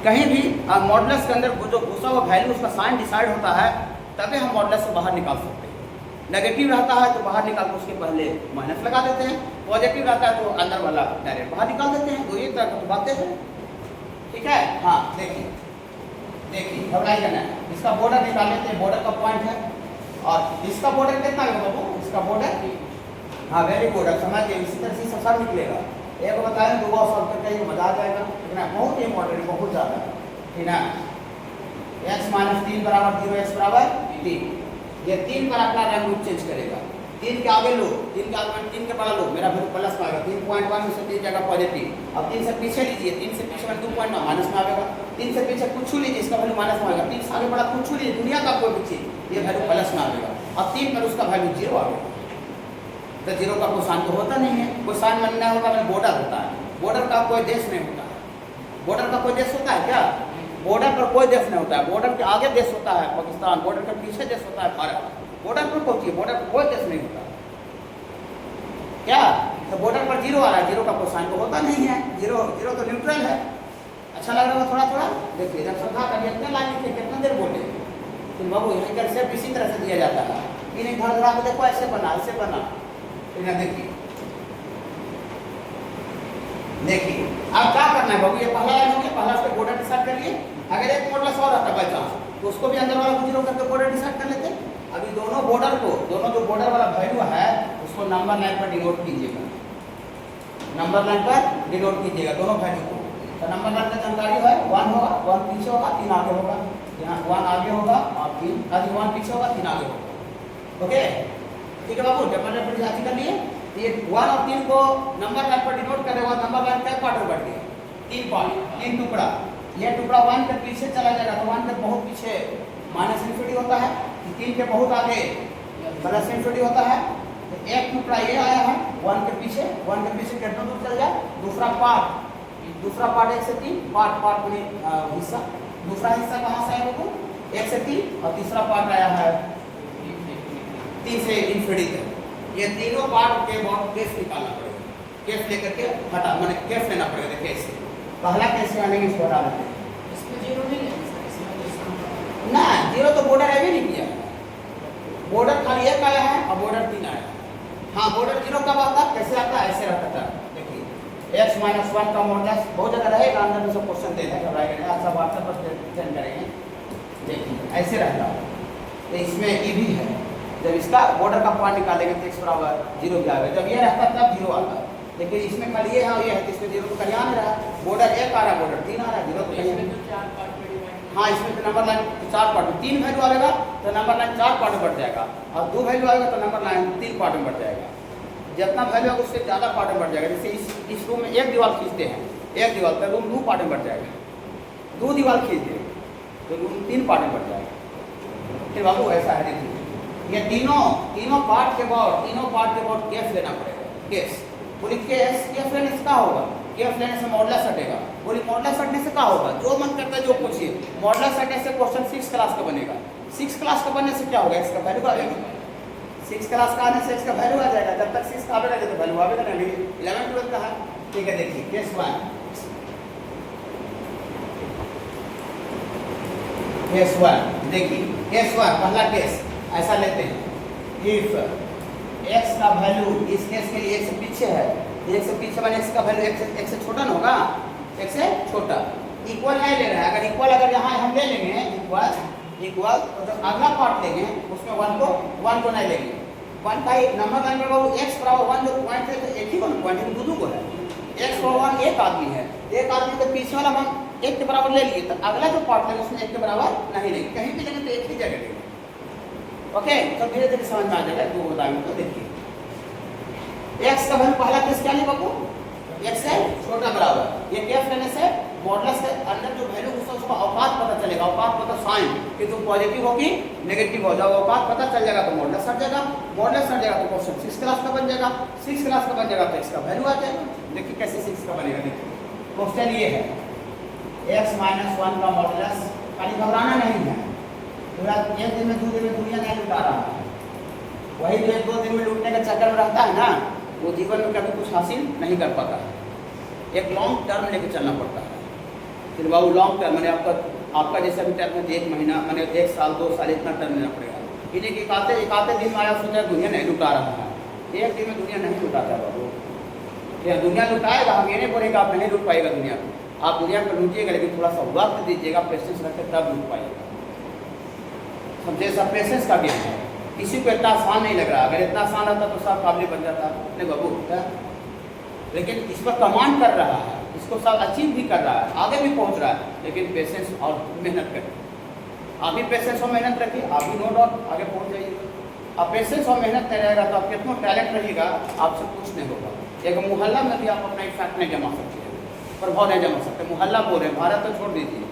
कहीं भी मॉडुलस के अंदर जो घुसा हुआ वैल्यू उसका साइन डिसाइड होता है, तभी हम मॉडुलस से बाहर निकाल सकते हैं। नेगेटिव रहता है तो बाहर निकाल के उसके पहले माइनस लगा देते हैं, पॉजिटिव रहता है तो अंदर वाला डायरेक्ट बाहर निकाल देते हैं। तो ये तरह की बातें हैं, ठीक है। हाँ देखिए घबराई करना है, इसका बॉर्डर निकाल लेते हैं, बॉर्डर का पॉइंट है, और इसका बॉर्डर कितना है बाबू? इसका बॉर्डर, हाँ वेरी गुड, समझ गए। इसी तरह से सब निकलेगा, एक बताएं दो बार सॉल्व करके मजा आ जाएगा, ठीक है। बहुत इंपॉर्टेंट, बहुत ज़्यादा, ठीक है। x - 3 बराबर 0, x बराबर 3, ये 3 पर अपना रैंक ग्रुप चेंज करेगा। 3 के आगे लो, 3 के आगे 3 के बड़ा लो, मेरा वैल्यू प्लस में आएगा, 3.1 में से 3 जगह पॉजिटिव। अब 3 से पीछे लीजिए, 3 से पीछे में 2.9 माइनस में आएगा, 3 से पीछे कुछ छू लीजिए, इसका वैल्यू माइनस में आएगा, 3 से आगे बड़ा कुछ छू लीजिए, दुनिया का कोई भी चीज, ये वैल्यू प्लस में आएगा, और 3 पर उसका वैल्यू 0 आ गया। तो जीरो का कोसाइन तो होता नहीं है। कोसाइन बनना होगा मैंने बॉर्डर होता है, बॉर्डर का कोई देश नहीं होता है। बॉर्डर का कोई देश होता है क्या? बॉर्डर पर कोई देश नहीं होता है। बॉर्डर के आगे देश होता है पाकिस्तान, बॉर्डर के पीछे देश होता है भारत। बॉर्डर पर पहुंची, बॉर्डर पर कोई देश नहीं होता क्या? तो बॉर्डर पर जीरो आ रहा है, जीरो का कोसाइन तो होता नहीं है। जीरो जीरो तो न्यूट्रल है। अच्छा लग रहा है थोड़ा थोड़ा? देखिए जब समझा कर कितना लाइन लिखे, कितना देर बोले, तो बाबू यहाँ कर से इसी तरह से दिया जाता है। इन्हें घर धरा के देखो, ऐसे बना, ऐसे बना। देखिए देखिए अब क्या करना है बाबू, ये पहला लाइन हो गया, पहला उसके बॉर्डर डिसाइड कर लिए। अगर एक मॉडल और रहता बाई चांस तो उसको भी अंदर वाला जीरो करके बॉर्डर डिसाइड कर लेते। अभी दोनों बॉर्डर को, दोनों जो बॉर्डर वाला वैल्यू है उसको नंबर लाइन पर डिनोट कीजिएगा, नंबर लाइन पर डिनोट कीजिएगा दोनों वैल्यू को। तो नंबर लाइन का जानकारी है 1 होगा, 1 पीछे होगा, 3 आगे होगा। यहाँ 1 आगे होगा और 3 1 पीछे होगा, 3 आगे होगा। ओके ठीक है बाबू, डेफिनेट पर जांच कर लिए। ये 1 और 3 को नंबर लाइन पर डिनोट कर रहे हो। नंबर लाइन का पार्ट में बढ़ गया, 3 पार्ट, 3 टुकड़ा। ये टुकड़ा 1 के पीछे चला जाएगा तो 1 के बहुत पीछे माइनस इन्फिनिटी होता है, 3 के बहुत आगे प्लस इन्फिनिटी होता है। तो एक टुकड़ा ये आया है 1 के पीछे, 1 के पीछे कितना दूर चल जाए। दूसरा पार्ट 1 से 3 पार्ट में हिस्सा, दूसरा हिस्सा कहाँ से आया वो 1 से 3 और तीसरा पार्ट आया है 3 से इन्फिनिटी तक। ये तीनों पार्ट के बाद केस निकालना पड़ेगा, केस लेकर के हटा मैंने केस लेना पड़ेगा। केस पहला केस आने की इसको हटा देते हैं। इसमें जीरो नहीं लेना सर, इसमें ना जीरो तो बॉर्डर है भी नहीं किया, बॉर्डर खाली 1 आया है और बॉर्डर 3 आया है। हाँ बॉर्डर जीरो कब आता है, कैसे आता है, ऐसे रहता था। देखिए x - 1 का मॉडुलस बहुत जगह रहेगा, अंदर में सब क्वेश्चन दे देगा, घबराएगा नहीं, अच्छा व्हाट्सएप पर सेंड करेंगे। देखिए ऐसे रहता है। तो इसमें ये भी है, जब इसका बॉर्डर का पॉइंट निकालेंगे तो x बराबर 0 भी आएगा। जब ये रहता तब 0 आता, लेकिन इसमें खाली ये है और ये है, इसमें 0 तो कहीं आ नहीं रहा। बॉर्डर 1 आ रहा है, बॉर्डर 3 आ रहा है, 0 तो कहीं इसमें तो 4 पार्ट में डिवाइड। हाँ इसमें तो नंबर लाइन 4 पार्ट में 3 वैल्यू आएगा तो नंबर लाइन 4 पार्ट में बढ़ जाएगा, और 2 वैल्यू आएगा तो नंबर लाइन 3 पार्ट में बढ़ जाएगा। जितना वैल्यू होगा उससे ज़्यादा पार्ट में बढ़ जाएगा। जैसे इस रूम में एक दीवार खींचते हैं, एक दीवार का रूम 2 पार्ट में बढ़ जाएगा, 2 दीवार खींच दे तो रूम 3 पार्ट में बढ़ जाएगा। फिर बाबू ऐसा है, देखिए ये तीनों पार्ट के बाद केस लेना पड़ेगा। केस बोली केस लेने से क्या होगा, केस लेने से मॉडुलस हटेगा। बोली मॉडुलस हटने से क्या होगा, जो मन करता है जो पूछिए। मॉडुलस हटने से क्वेश्चन 6 क्लास का बनेगा। 6 क्लास का बनने से क्या होगा, इसका वैल्यू आ जाएगा। 6 क्लास का आने से इसका वैल्यू आ जाएगा। जब तक 6 का आवेगा तो वैल्यू आवेगा नहीं। 11 12 का है, ठीक है। देखिए केस 1, केस 1 देखिए, केस 1 पहला केस ऐसा लेते हैं। इफ x का वैल्यू इस केस के लिए 1 से पीछे है, 1 से पीछे माने x का वैल्यू 1 से छोटा ना होगा, 1 से छोटा। इक्वल नहीं ले रहा है, अगर इक्वल अगर यहाँ हम ले लेंगे इक्वल तो जो अगला पार्ट लेंगे उसमें 1 को नहीं लेंगे। 1 का एक नंबर लाइन पर बाबू x बराबर 1 जो पॉइंट है तो एक ही पॉइंट है, दो को है। x बराबर 1 एक आदमी है, एक आदमी तो पीछे वाला हम 1 के बराबर ले लिए, तो अगला जो पार्ट लेंगे उसमें 1 के बराबर नहीं लेंगे, कहीं भी लेंगे तो एक ही जगह लेंगे। ओके तो धीरे धीरे समझ में आ जाएगा। 2 बताएंगे तो देखिए x का वैल्यू पहला केस क्या है बाबू, x से छोटा बराबर। ये केस लेने से मॉडुलस के अंदर जो वैल्यू उसका औकात पता चलेगा, औकात मतलब साइन कि तुम पॉजिटिव होगी नेगेटिव हो जाओ, औकात पता चल जाएगा तो मॉडुलस हट जाएगा, मॉडुलस हट जाएगा तो क्वेश्चन 6 क्लास का बन जाएगा, 6 क्लास का बन जाएगा तो x का वैल्यू आ जाएगा। देखिए कैसे 6 का बनेगा। देखिए क्वेश्चन ये है x - 1 का मॉडुलस, खाली घबराना नहीं है। पूरा एक दिन में 2 दिन में दुनिया नहीं लुटा रहा है, वही जो 1-2 दिन में लूटने के चक्कर में रहता है ना, वो जीवन में कभी कुछ हासिल नहीं कर पाता है। एक लॉन्ग टर्म लेके चलना पड़ता है। फिर बाबू लॉन्ग टर्म मैंने आपका जैसा भी टर्म है 1 महीना मैंने 1 साल 2 साल इतना टर्म लेना पड़ेगा। इन्हीं के एक आते दिन में आया सोचा दुनिया नहीं लुटा रहा है, एक दिन में दुनिया नहीं लुटाता बाबू। या दुनिया लुटाएगा, हम ये नहीं बोलेगा आप नहीं लूट पाएगा दुनिया को, आप दुनिया को लूटिएगा लेकिन थोड़ा सा वक्त दीजिएगा, पेशेंस रखे तब लूट पाएगा। समझे, सब पेशेंस का गेम है। किसी को इतना आसान नहीं लग रहा, अगर इतना आसान रहता तो सब काबिल बन जाता नहीं बाबू क्या? लेकिन इस पर कमांड कर रहा है, इसको सब अचीव भी कर रहा है, आगे भी पहुंच रहा है, लेकिन पेशेंस और मेहनत करिए। आप भी पेशेंस और मेहनत रखिए, आप भी नो डाउट आगे पहुंच जाइएगा। अब पेशेंस और मेहनत नहीं रहेगा तो आप कितना टैलेंट रहिएगा आपसे कुछ नहीं होगा। एक मोहल्ला में भी आप अपना इफेक्ट नहीं जमा सकते, प्रभाव नहीं जमा सकते। मोहल्ला बोल रहे हैं, भारत तो छोड़ दीजिए,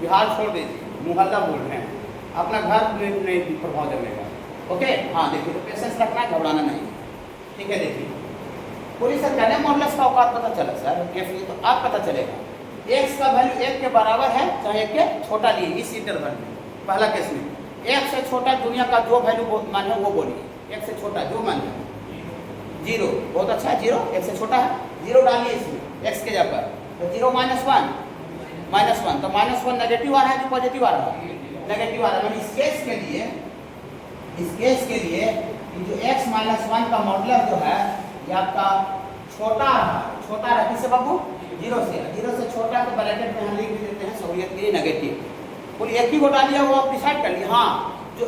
बिहार छोड़ दीजिए, मोहल्ला बोल रहे हैं, अपना घर में नहीं प्रभाव जमेगा। ओके हाँ देखिए, तो पेशेंस रखना है, घबराना नहीं। ठीक है, देखिए बोलिए सर कहने मॉडुलस का औकात पता चला सर, कैसे तो आप पता चलेगा x का वैल्यू 1 के बराबर है चाहे 1 के छोटा लिए इस इंटरवल में। पहला केस में 1 से छोटा दुनिया का जो वैल्यू मान है वो बोलिए, 1 से छोटा जो मान है 0, बहुत अच्छा है 0, 1 से छोटा है 0 डालिए इसमें x के जगह, तो 0 -1 तो -1 नेगेटिव आ रहा है कि पॉजिटिव आ रहा है, नेगेटिव आ रहा है। इस केस के लिए जो x -1 का मॉडुलस जो है ये आपका छोटा रहा किससे बाबू 0 से छोटा, तो ब्रैकेट में हम लिख भी देते हैं सहूलियत के लिए नेगेटिव। कुल एक ही को डालिए वो आप डिसाइड कर लिए। हाँ, जो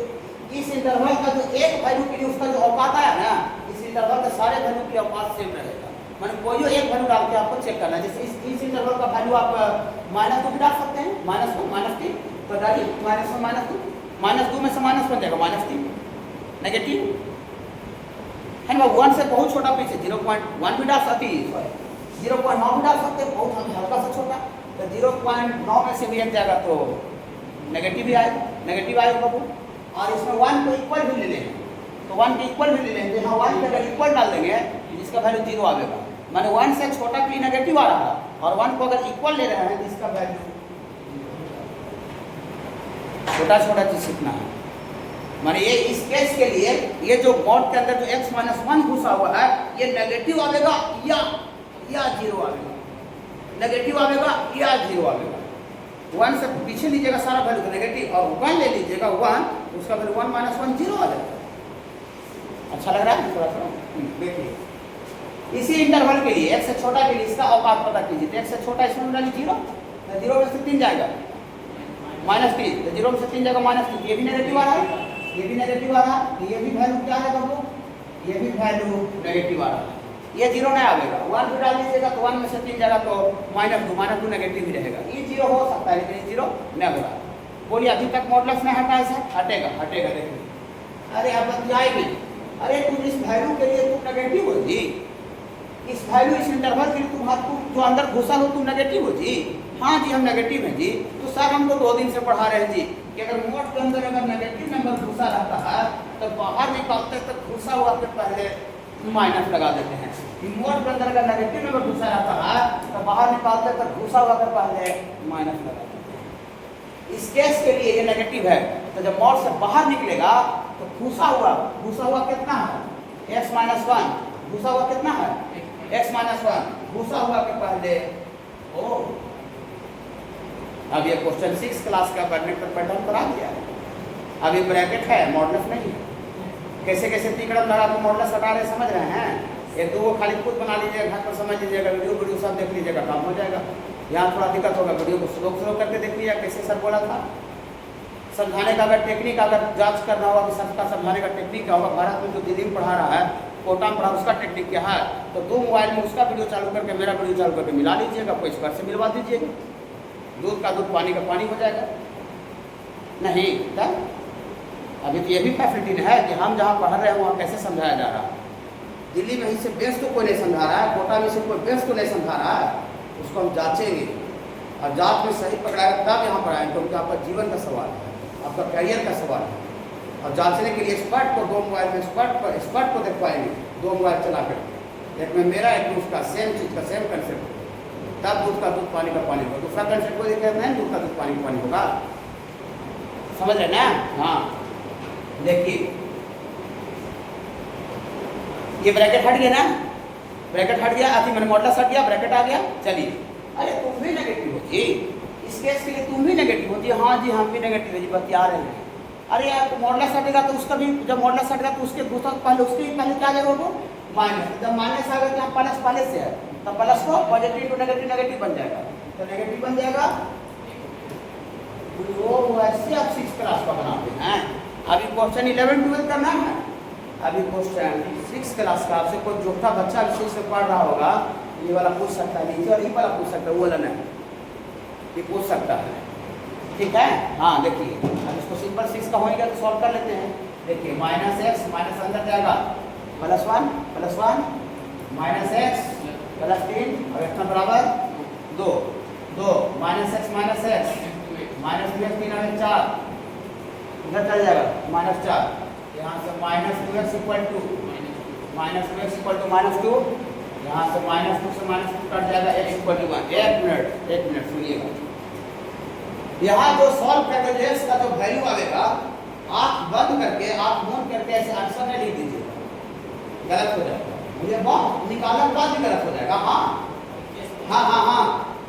इस इंटरवल का जो एक वैल्यू के लिए उसका जो औकात आया ना, इस इंटरवल का सारे वैल्यू की औकात सेम रहेगा, माने कोई जो एक वैल्यू डाल के आपको चेक करना है। जैसे इस इंटरवल का वैल्यू आप -2 भी डाल सकते हैं, -1 -3, तो डालिए -1 -2 में से -1 बन जाएगा -3 नेगेटिव है ना। 1 से बहुत छोटा पीछे 0.1 भी डाल सकते हैं, 0.9 भी डाल सकते हैं, बहुत हल्का सा छोटा, तो 0.9 में से भी एक जाएगा तो नेगेटिव ही आएगा, बाबू। और इसमें 1 को इक्वल भी ले लेंगे, तो 1 के इक्वल भी ले लेंगे, यहाँ 1 के अगर इक्वल डाल देंगे जिसका वैल्यू 0 आएगा, माने 1 से छोटा के लिए नेगेटिव आ रहा है, और 1 को अगर इक्वल ले रहे हैं जिसका वैल्यू छोटा चीज सीखना है। माने ये इस केस के लिए ये जो मॉड के अंदर जो x -1 घुसा हुआ है ये नेगेटिव आएगा या 0 आएगा, नेगेटिव आएगा या 0 आएगा। 1 से पीछे लीजिएगा सारा वैल्यू नेगेटिव, और 1 ले लीजिएगा 1, उसका वैल्यू 1 -1 0 आ जाएगा। अच्छा लग रहा है थोड़ा देखिए। इसी इंटरवल के लिए x से छोटा के लिए इसका औकात पता कीजिए, तो x से छोटा इसमें डालिए 0, तो 0 में से 3 जाएगा -3, तो 0 में से 3 जाएगा -3, ये भी नेगेटिव आ रहा है, ये भी नेगेटिव आ रहा है, ये भी वैल्यू क्या आएगा वो, ये भी वैल्यू नेगेटिव आ रहा है, ये 0 नहीं आएगा। 1 भी डाल दीजिएगा तो 1 में से 3 जाएगा तो -2 नेगेटिव ही रहेगा, ये 0 हो सकता है लेकिन 0 नहीं होगा। बोलिए अभी तक मॉडुलस नहीं हटा है सर, हटेगा देखिए। अरे आप बतियाएंगे, अरे तुम इस वैल्यू के लिए तुम नेगेटिव हो जी, इस वैल्यू इस इंटरवल के लिए तुम जो अंदर घुसा हो तुम नेगेटिव हो जी। हाँ जी हम नेगेटिव हैं जी, तो सर हम तो 2 दिन से पढ़ा रहे हैं जी कि अगर मोड के अंदर अगर नेगेटिव नंबर घुसा रहता है तो बाहर निकालते तक घुसा हुआ के पहले माइनस लगा देते हैं। मोड के अंदर अगर नेगेटिव नंबर घुसा रहता है तो बाहर निकालते तक घुसा हुआ के पहले माइनस लगा देते हैं। इस केस के लिए ये नेगेटिव है, तो जब मोड से बाहर निकलेगा तो घुसा हुआ कितना है x -1, घुसा हुआ कितना है x -1, घुसा हुआ के पहले ओ। अब ये क्वेश्चन 6 क्लास का पैटर्न करा दिया है। अब ये ब्रैकेट है, मॉडुलस नहीं है। कैसे तिकड़म लगा के मॉडुलस हटा रहे समझ रहे हैं। एक दो खाली खुद बना लीजिएगा, घर पर समझ लीजिएगा, वीडियो सब देख लीजिएगा, काम हो जाएगा। यहाँ थोड़ा दिक्कत होगा, वीडियो को स्लो करके देख लीजिएगा कैसे सर बोला था। समझाने का अगर टेक्निक अगर जांच करना होगा कि सबका समझाने का टेक्निक क्या होगा, भारत में जो दिल्ली में पढ़ा रहा है, कोटा में पढ़ा उसका टेक्निक क्या है, तो 2 मोबाइल में उसका वीडियो चालू करके मेरा वीडियो चालू करके मिला लीजिएगा, कोई स्पर्श से मिलवा दीजिएगा, दूध का दूध पानी का पानी हो जाएगा। नहीं क्या अभी तो ये भी फैसिलिटी है कि हम जहाँ पढ़ रहे हैं वहाँ कैसे समझाया जा रहा है। दिल्ली में इससे बेस्ट तो कोई नहीं समझा रहा है, कोटा में से कोई बेस्ट तो नहीं समझा रहा है, उसको हम जांचेंगे और जांच में सही पकड़ाएगा तब यहाँ पढ़ाएंगे, क्योंकि आपका जीवन का सवाल है, आपका करियर का सवाल है। और जांचने के लिए एक्सपर्ट को 2 मोबाइल में एक्सपर्ट को दिखवाएंगे, 2 मोबाइल चला कर, एक में मेरा एक में उसका, सेम चीज़ का सेम कंसेप्ट, तब दूध का दूध पानी का पानी होगा। दूसरा कंसेप्ट को देखते हैं दूध का दूध पानी का पानी होगा, समझ रहे ना। हाँ देखिए ये ब्रैकेट हट गया ना, ब्रैकेट हट गया, अभी मैंने मॉडुलस हट गया, ब्रैकेट आ गया। चलिए अरे तुम भी नेगेटिव हो जी, इस केस के लिए तुम भी नेगेटिव होती है। हाँ जी हम भी नेगेटिव है जी, बतिया रहे हैं। अरे यार तो मॉडुलस हटेगा तो उसका भी, जब मॉडुलस हटेगा तो उसके दूसरा पहले उसके पहले क्या जाएगा वो माइनस, जब माइनस आ गया तो यहाँ प्लस पहले से है, तो प्लस को पॉजिटिव टू नेगेटिव बन जाएगा, तो नेगेटिव बन जाएगा। वो ऐसे आप 6 क्लास का बनाते हैं। अभी क्वेश्चन 11-12 करना है, अभी क्वेश्चन 6 क्लास का आपसे कोई छोटा बच्चा विशेष से पढ़ रहा होगा, ये वाला पूछ सकता है नीचे, और ये वाला पूछ सकता है, वो वाला नहीं, ये पूछ सकता है। ठीक है हाँ देखिए अब इसको सिंपल 6 का होएगा तो सॉल्व कर लेते हैं। देखिए -x माइनस अंदर जाएगा +1 -x +3 और इतना बराबर 2 -x -3 और 4 इधर चल जाएगा -4, यहाँ से -2x = -2x इक्वल टू -2, यहाँ से -2 से -2 कट जाएगा, x इक्वल टू 1। एक मिनट सुनिएगा, यहाँ जो सॉल्व करके x का जो वैल्यू आएगा, आँख बंद करके आँख मूंद करके ऐसे आंसर नहीं लिख दीजिएगा, गलत हो जाएगा। मुझे बहुत निकालने के बाद भी गलत हो जाएगा। हाँ,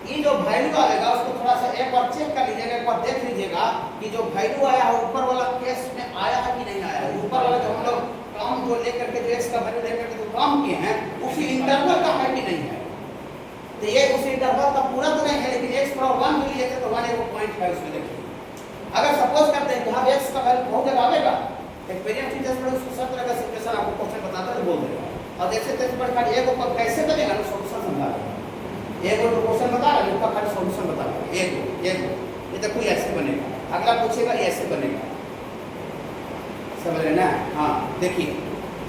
ये जो वैल्यू आएगा उसको थोड़ा सा एक बार चेक कर लीजिएगा, एक बार देख लीजिएगा कि जो वैल्यू आया है ऊपर वाला केस में आया है कि नहीं आया है। ऊपर वाला जो हम लोग काम जो लेकर के जो x का वैल्यू लेकर के जो काम किए हैं उसी इंटरवल का है कि नहीं है। तो ये उसी इंटरवल का पूरा तो नहीं है, लेकिन x पर 1 के लिए तो 1 एक पॉइंट है उसमें। देखिए अगर सपोज करते हैं कि हाँ x का वैल्यू बहुत जगह आएगा, एक्सपीरियंस टीचर्स पर उसको सब तरह का सिचुएशन आपको क्वेश्चन बताता है, बोल देगा। और जैसे तेज पर खाली एक ऊपर कैसे बनेगा ना सॉल्यूशन समझा रहा है, एक और क्वेश्चन बता रहा है, उसका खाली सॉल्यूशन बता रहा है। एक ये तो कोई ऐसे बनेगा, अगला पूछेगा ये ऐसे बनेगा, समझ रहे ना। हाँ देखिए,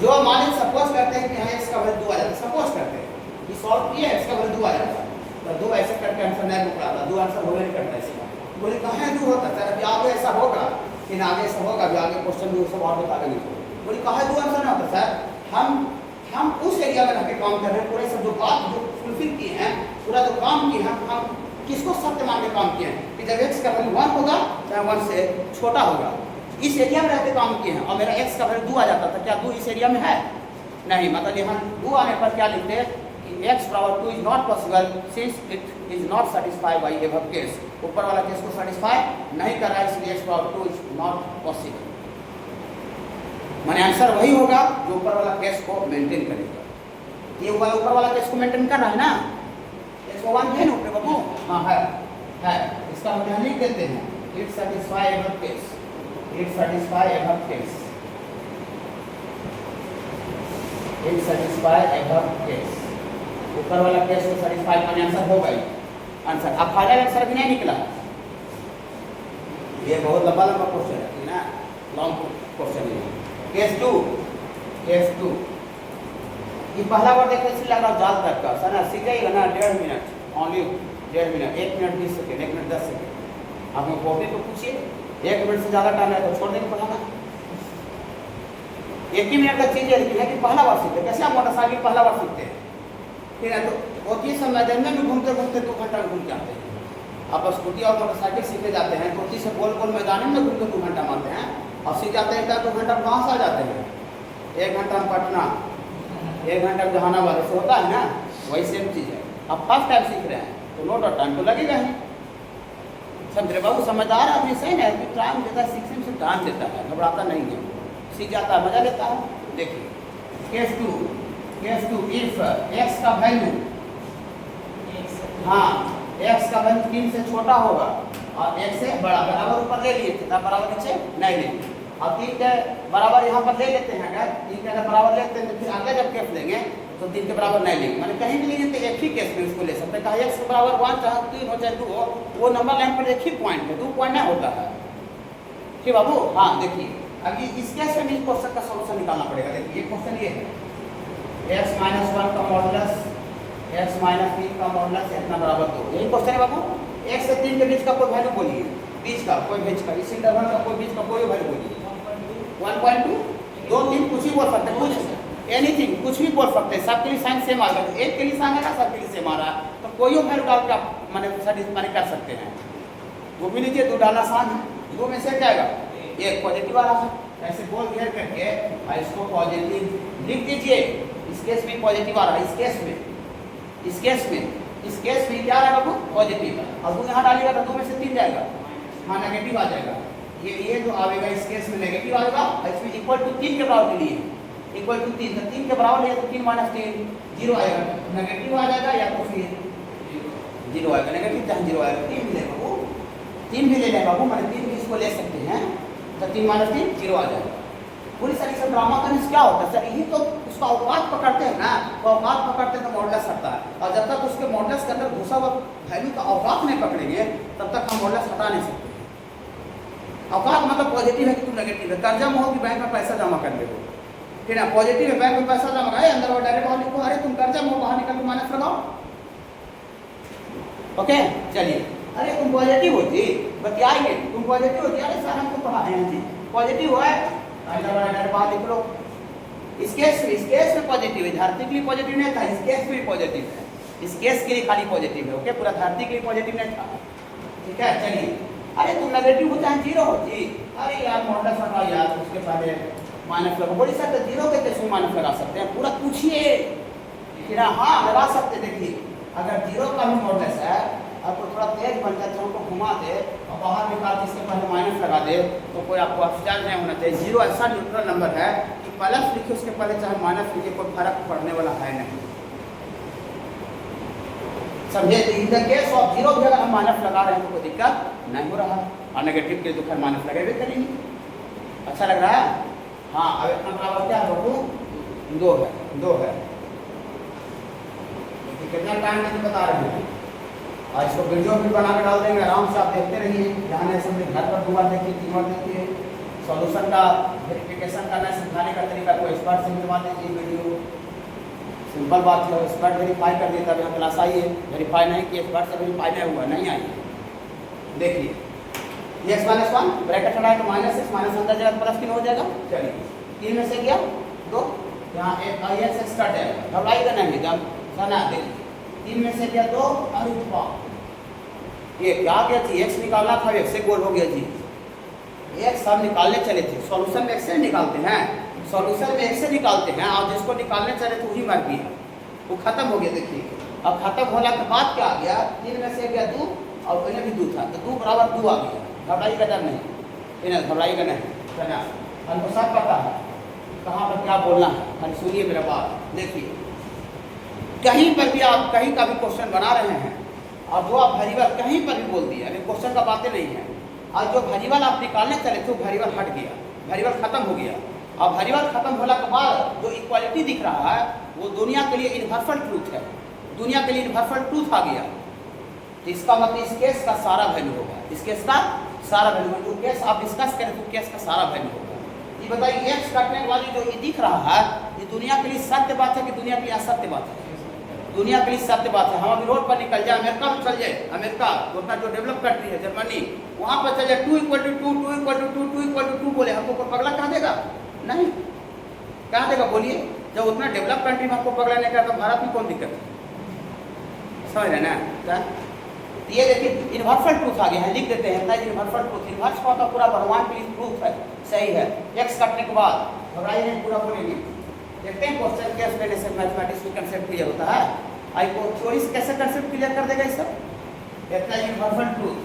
जो मान सपोज करते हैं कि हाँ x का वैल्यू 2 आ जाता है, सपोज करते हैं कि सॉल्व किया x का वैल्यू 2 आ जाता है, तो 2 ऐसे करके आंसर नहीं निकला, 2 आंसर होगा नहीं करता इसका। बोले कहाँ 2 होता है, अभी आगे ऐसा होगा कि आगे ऐसा होगा, अभी आगे क्वेश्चन भी सब और बता देंगे। बोले कहाँ 2 आंसर नहीं होता सर, हम उस एरिया में रहकर काम कर रहे हैं, पूरे सब जो बात जो फुलफिल किए हैं, पूरा जो काम किए हैं, हम किसको सत्य मान के काम किए हैं कि जब x का वैल्यू 1 होगा चाहे 1 से छोटा होगा, इस एरिया में रहकर काम किए हैं। और मेरा x का वैल्यू 2 आ जाता था, क्या 2 इस एरिया में है नहीं, मतलब यहाँ 2 आने पर क्या लिखते हैं कि x बराबर 2 is not possible since it is not satisfied by above case. ऊपर वाला केस को सेटिस्फाई नहीं कर रहा है, इसलिए x बराबर 2 इज नॉट पॉसिबल। माने आंसर वही होगा जो ऊपर वाला केस को मेंटेन करेगा। ये ऊपर वाला केस को मेंटेन कर रहा है ना, 101 है ना ऊपर बाबू। हाँ है, इसका हम यहाँ लिख देते हैं, it satisfy above case, it satisfy above case, it satisfy above case. ऊपर वाला केस को सेटिस्फाई करने आंसर होगा ही आंसर। अब फाइनल आंसर भी नहीं निकला, ये बहुत लंबा क्वेश्चन है ना, लॉन्ग क्वेश्चन है। केस 2 ये पहला बार देखने से लग रहा जाल तक का सर ना, सीखेगा ना 1.5 minute, only 1.5 minute, 1 minute 20 second, 1 minute 10 second. आप कॉपी तो पूछिए, 1 मिनट से ज़्यादा टाइम है तो छोड़ देंगे पढ़ाना। 1 ही मिनट का चीज़ है, लेकिन है कि पहला बार सीखते, कैसे आप मोटरसाइकिल पहला बार सीखते हैं, ठीक है। तो वो चीज़ मैदान में भी घूमते घूमते 2 घंटा घूम के आते हैं। आप स्कूटी और मोटरसाइकिल सीखे जाते हैं, तो से गोल गोल मैदान में घूम के 2 घंटा मारते हैं, और सीख जाते हैं 2 घंटा कहाँ से आ जाते हैं, 1 घंटा में पटना, 1 घंटा जहानाबाद, ऐसे होता है ना, वही सेम चीज़ है। अब फर्स्ट टाइम सीख रहे हैं तो नो डाउट टाइम तो लगेगा ही। समझ बाबू, समझदार आदमी सही है कि टाइम देता है, सीखने से टाइम देता है, घबराता नहीं है, सीख जाता है, मजा लेता है। देखिए केस 2 इफ x का वैल्यू, हाँ x का वैल्यू 3 से छोटा होगा और 1 से बड़ा, बराबर ऊपर ले लिए थे, बराबर नीचे नहीं लेंगे। अब 3 के बराबर यहाँ पर ले लेते हैं, अगर 3 के अगर बराबर लेते हैं तो फिर आगे जब केस लेंगे तो 3 के बराबर नहीं लेंगे, मैंने कहीं भी लेंगे तो एक ही केस में उसको ले सकते हैं। कहा x के बराबर 1 चाहे 3 हो चाहे 2 हो, वो नंबर लाइन पर एक ही पॉइंट है, 2 पॉइंट नहीं होता है, ठीक बाबू। हाँ देखिए, अब इस केस में इस क्वेश्चन का सोल्यूशन निकालना पड़ेगा। देखिए ये क्वेश्चन ये है, x - 1 का मॉडुलस, x - 3 का मॉडुलस इतना बराबर 2, यही क्वेश्चन है बाबू। 1 से 3 के बीच का कोई वैल्यू बोलिए, बीच का कोई बीच का, इस इंटरवल का कोई बीच का कोई वैल्यू बोलिए। 1.2 2 3 कुछ ही बोल सकते हैं, कुछ एनीथिंग कुछ भी बोल सकते हैं, सबके लिए साइन सेम आ गया, एक के लिए साइन आएगा, सबके लिए सेम आ रहा है, तो कोई वैल्यू डाल के आप मैंने कर सकते हैं। वो भी लीजिए, 2 डालना आसान है, 2 में से क्या आएगा, एक पॉजिटिव वाला है, ऐसे गोल घेर करके इसको पॉजिटिव लिख दीजिए। इस केस में पॉजिटिव आ रहा है, इस केस में क्या आ रहा है पॉजिटिव, और 2 यहाँ डालिएगा तो 2 में से 3 जाएगा, हाँ नेगेटिव आ जाएगा। ये जो आएगा इस केस में नेगेटिव आएगा, इसमें इक्वल टू 3 के बराबर के लिए इक्वल टू 3, तो 3 के बराबर है तो 3 - 3 0 आएगा, नेगेटिव आ जाएगा या तो फिर 0 आएगा, नेगेटिव चाहे 0 आएगा, 3 भी ले बाबू, 3 भी ले लें बाबू, मैंने 3 भी इसको ले सकते हैं, तो 3 - 3 0 आ जाएगा। पूरी सारी सब ड्रामा करने से क्या होता है सर, यही तो उसका औकात पकड़ते हैं ना, वो औकात पकड़ते हैं तो मॉडुलस हटता है, और जब तक उसके मॉडुलस के अंदर घुसा हुआ वैल्यू का औकात नहीं पकड़ेंगे तब तक हम मॉडुलस हटा नहीं सकते। औकात मतलब पॉजिटिव है कि तुम नेगेटिव है, कर्जा में हो कि बैंक में पैसा जमा कर ले, ठीक है, पॉजिटिव है बैंक में पैसा जमा कराए, अंदर वो डायरेक्ट बाहर लिखो, अरे तुम कर्जा में हो, बाहर निकल के माइनस लगाओ, ओके चलिए। अरे तुम पॉजिटिव होती बतियाएंगे, तुम पॉजिटिव होती, अरे सर हमको पढ़ाए हैं जी, पॉजिटिव है अंदर वाला डायरेक्ट बाहर लिख लो, इस केस में पॉजिटिव है, धारती के लिए पॉजिटिव नहीं था, इस केस में भी पॉजिटिव है, इस केस के लिए खाली पॉजिटिव है। ओके, पूरा धारती के लिए पॉजिटिव नहीं था। ठीक है, चलिए। अरे तुम नेगेटिव हो चाहे जीरो हो जी, अरे यार मॉडल हटाओ यार, उसके पहले माइनस लगो, बोली सर जीरो के कैसे माइनस लगा सकते हैं, पूरा पूछिए। फिर हाँ लगा सकते। देखिए अगर जीरो का भी मॉडल है, आपको थोड़ा तेज बन जाए, थोड़ा को घुमा दे और बाहर निकाल के इसके पहले माइनस लगा दे, तो कोई आपको आश्चर्य नहीं होना चाहिए। जीरो ऐसा न्यूट्रल नंबर है कि प्लस लिखिए उसके पहले चाहे माइनस लिखिए, कोई फर्क पड़ने वाला है नहीं। समझे? In the case of zero भी अगर हम माइनस लगा रहे हैं तो कोई दिक्कत नहीं हो रहा, और नेगेटिव के लिए तो खैर माइनस लगेगा करेंगे। अच्छा लग रहा है? हाँ, अब इतना बराबर क्या है? 2 है। कितना टाइम में बता रहे हैं, आज इसको वीडियो भी बना के डाल देंगे, आराम से आप देखते रहिए। यहाँ ऐसे अपने घर पर 2 बार देखिए, 3 बार देखिए। सॉल्यूशन का वेरिफिकेशन करना सिखाने का तरीका कोई एक्सपर्ट से मिलवा दीजिए वीडियो, सिंपल बात है। एक्सपर्ट वेरीफाई कर देता है, यहाँ क्लास आई है, वेरीफाई नहीं कि एक्सपर्ट से वेरीफाई नहीं हुआ, नहीं आई। देखिए x-1 ब्रैकेट हटाए तो -x, माइनस अंदर जाएगा प्लस 3 हो जाएगा। चलिए 3 में से गया 2, यहाँ एक x कट है, घबराई का नहीं जब सना। देखिए 3 में से गया 2 और ऊपर ये क्या गया जी, x निकालना था, x से गोल हो गया जी। x हम निकालने चले थे, सॉल्यूशन में x से निकालते हैं, सॉल्यूशन में x से निकालते हैं, और जिसको निकालने चले थे वही मर गया, वो खत्म हो गया। देखिए अब खत्म होने के बाद क्या आ गया, 3 में से गया 2 और पहले भी 2 था, तो 2 बराबर 2 आ गया। घबराई का डर नहीं, इन्हें घबराई का नहीं चला, हमको सब पता है कहाँ पर क्या बोलना है। हम सुनिए मेरा बात, देखिए कहीं पर भी आप कहीं का भी क्वेश्चन बना रहे हैं और जो आप वेरिएबल कहीं पर भी बोल दिए, अभी क्वेश्चन का बातें नहीं है, और जो वेरिएबल आप निकालने चले थे वो वेरिएबल हट गया, वेरिएबल खत्म हो गया। अब वेरिएबल खत्म होने के बाद जो इक्वालिटी दिख रहा है वो दुनिया के लिए यूनिवर्सल ट्रूथ है, दुनिया के लिए यूनिवर्सल ट्रूथ आ गया। तो इसका मतलब इस केस का सारा वैल्यू होगा, इस केस का सारा वैल्यू होगा। जो केस आप डिस्कस करें तो केस का सारा वैल्यू होगा। ये बताइए एक्स काटने वाली जो ये दिख रहा है, ये दुनिया के लिए सत्य बात है कि दुनिया के लिए असत्य बात है? दुनिया के लिए सत्य बात है। हम अभी रोड पर निकल जाए, अमेरिका में चल जाए, अमेरिका उतना जो डेवलप कंट्री है जर्मनी, वहाँ पर चल जाए 2 = 2, 2 = 2, 2 = 2 बोले, हमको कोई पगला कहा देगा? नहीं, कहा देगा? बोलिए, जब उतना डेवलप कंट्री में हमको पगला नहीं कहा तो भारत में कौन दिक्कत है? समझ रहे ना? क्या ये देखिए यूनिवर्सल ट्रूथ आ गया है, लिख देते हैं यूनिवर्सल ट्रूथ। यूनिवर्स का पूरा भगवान के लिए प्रूफ है, सही है। एक्स काटने के बाद घबराइए नहीं, पूरा बोलेंगे। देखते हैं क्वेश्चन केस लेने से मैथमेटिक्स में कंसेप्ट क्लियर होता है। आई को थ्योरी से कैसे कंसेप्ट क्लियर कर देगा ये सब? देखते हैं यूनिवर्सल ट्रूथ।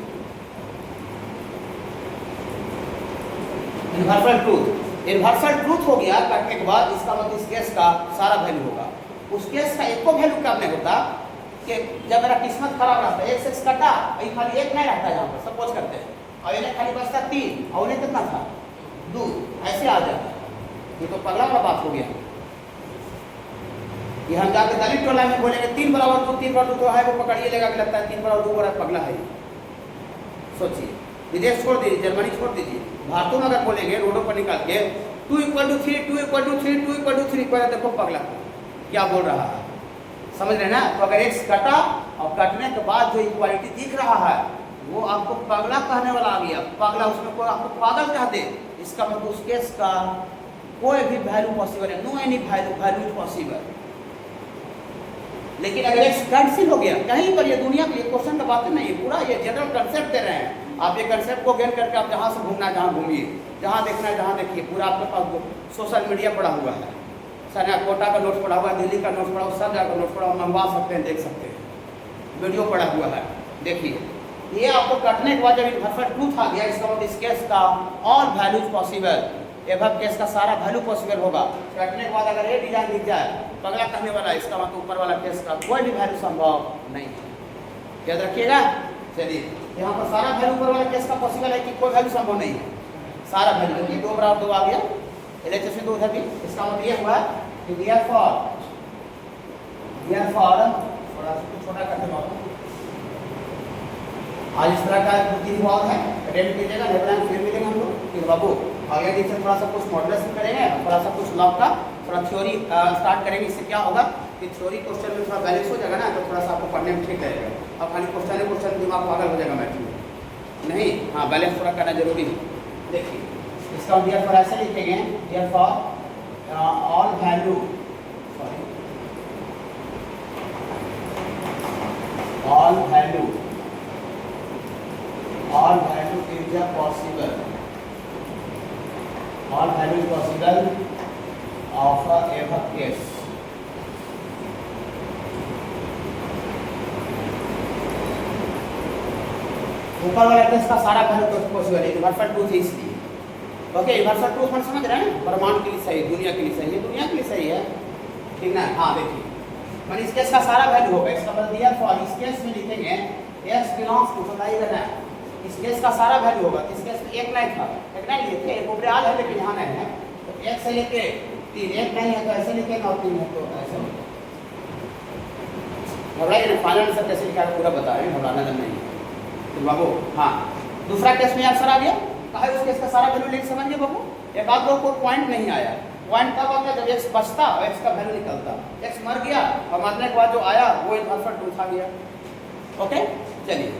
यूनिवर्सल ट्रूथ हो गया काटने के बाद, इसका मतलब इस केस का सारा वैल्यू होगा। उस केस का एक को वैल्यू कब नहीं होता कि जब मेरा किस्मत खराब रहता है, 1 से कटा और खाली 1 नहीं रहता है, यहाँ पर सपोज करते हैं, और इन्हें खाली बचता 3 और उन्हें कितना था 2, ऐसे आ जाता है। ये तो पगला वाला बात हो गया। ये हम जाके दलित टोला में बोलेंगे 3 = 2, 3 = 2 तो है, वो पकड़िए लेगा कि लगता है 3 = 2 बड़ा पगला है। सोचिए, विदेश छोड़ दीजिए, जर्मनी छोड़ दीजिए, भारत में अगर बोलेंगे रोडों पर निकाल के 2 = 3, 2 = 3, 2 = 3, पर देखो पगला क्या बोल रहा है, समझ रहे ना? तो अगर एक्स कटा और कटने के बाद जो इक्वालिटी दिख रहा है वो आपको पगला कहने वाला आ गया, पगला, उसमें कोई आपको पागल कह दे, इसका मतलब उस केस का कोई भी वैल्यू पॉसिबल है, no any value is possible. लेकिन अगर एक्स कैंसिल हो गया कहीं पर, ये दुनिया के लिए क्वेश्चन का बात नहीं है, पूरा ये जनरल कंसेप्ट दे रहे हैं। आप ये कंसेप्ट को गेन करके आप जहाँ से घूमना है जहाँ घूमिए, जहाँ देखना है जहाँ देखिए, पूरा आपके पास सोशल मीडिया पड़ा हुआ है, सारा कोटा का नोट पड़ा हुआ है, दिल्ली का नोट पड़ा हुआ, सब जगह का नोट पड़ा हुआ, मंगवा सकते हैं, देख सकते हैं, वीडियो पड़ा हुआ है। देखिए ये आपको कटने के बाद जब यूनिवर्सल ट्रूथ आ गया, इसका मतलब इस केस का ऑल वैल्यूज पॉसिबल, एवं केस का सारा वैल्यू पॉसिबल होगा। कटने के बाद अगर ये डिजाइन दिख जाए पगला कहने वाला, इसका मतलब ऊपर वाला केस का कोई भी वैल्यू संभव नहीं है, याद रखिएगा। चलिए यहाँ पर सारा वैल्यू ऊपर वाला केस का पॉसिबल है कि कोई वैल्यू संभव नहीं है, सारा वैल्यू। 2 = 2 आ गया, LHS में 2 उधर भी, इसका मतलब ये हुआ कि therefore थोड़ा छोटा करते हैं आज इस तरह का बुद्धि भाव है, अटेंड कीजिएगा, नेबलाइन फिर मिलेंगे हम लोग। फिर बाबू आगे दिन से थोड़ा सा कुछ मॉडलेशन करेंगे, थोड़ा सा कुछ लॉ का थोड़ा थ्योरी स्टार्ट करेंगे। इससे क्या होगा कि थ्योरी क्वेश्चन में थोड़ा बैलेंस हो जाएगा ना, तो थोड़ा सा आपको पढ़ने में ठीक रहेगा। अब खाली क्वेश्चन दिमाग पागल हो जाएगा मैथ में, नहीं, हाँ बैलेंस थोड़ा करना जरूरी है। देखिए इसका therefore ऐसे लिखेंगे, therefore all value, sorry, all value is a possible, all value possible of a ever case. ऊपर वाला केस का सारा वैल्यू पॉसिबल है, यूनिवर्सल ट्रूथ इसलिए। ओके, यूनिवर्सल ट्रूथ हम समझ रहे हैं, ब्रह्मांड के लिए सही, दुनिया के लिए सही है, दुनिया के लिए सही है, ठीक ना। हाँ देखिए, मैंने इस केस का सारा वैल्यू होगा, इसका मतलब दिया फॉर इस केस में लिखेंगे x बिलोंग्स टू, बताइएगा ना, इस केस का सारा वैल्यू होगा। इस केस में एक नहीं था, एक नहीं लिए थे, एक ओवरऑल है लेकिन यहाँ नहीं है, तो एक से लेके 3, एक नहीं है तो ऐसे लिखेंगे और 3 है तो ऐसे। घबराइए ना, फाइनल आंसर कैसे लिखा है पूरा बता रहे हैं, घबराना नहीं है तो बाबू। हाँ, दूसरा केस में आंसर आ गया, कहा उस केस का सारा वैल्यू लेके समझिए बाबू। एक आध लोग को पॉइंट नहीं आया, पॉइंट तब आता है जब x बचता और x का वैल्यू निकलता, x मर गया और मरने के बाद जो आया वो यूनिवर्सल ट्रूथ आ गया। ओके चलिए,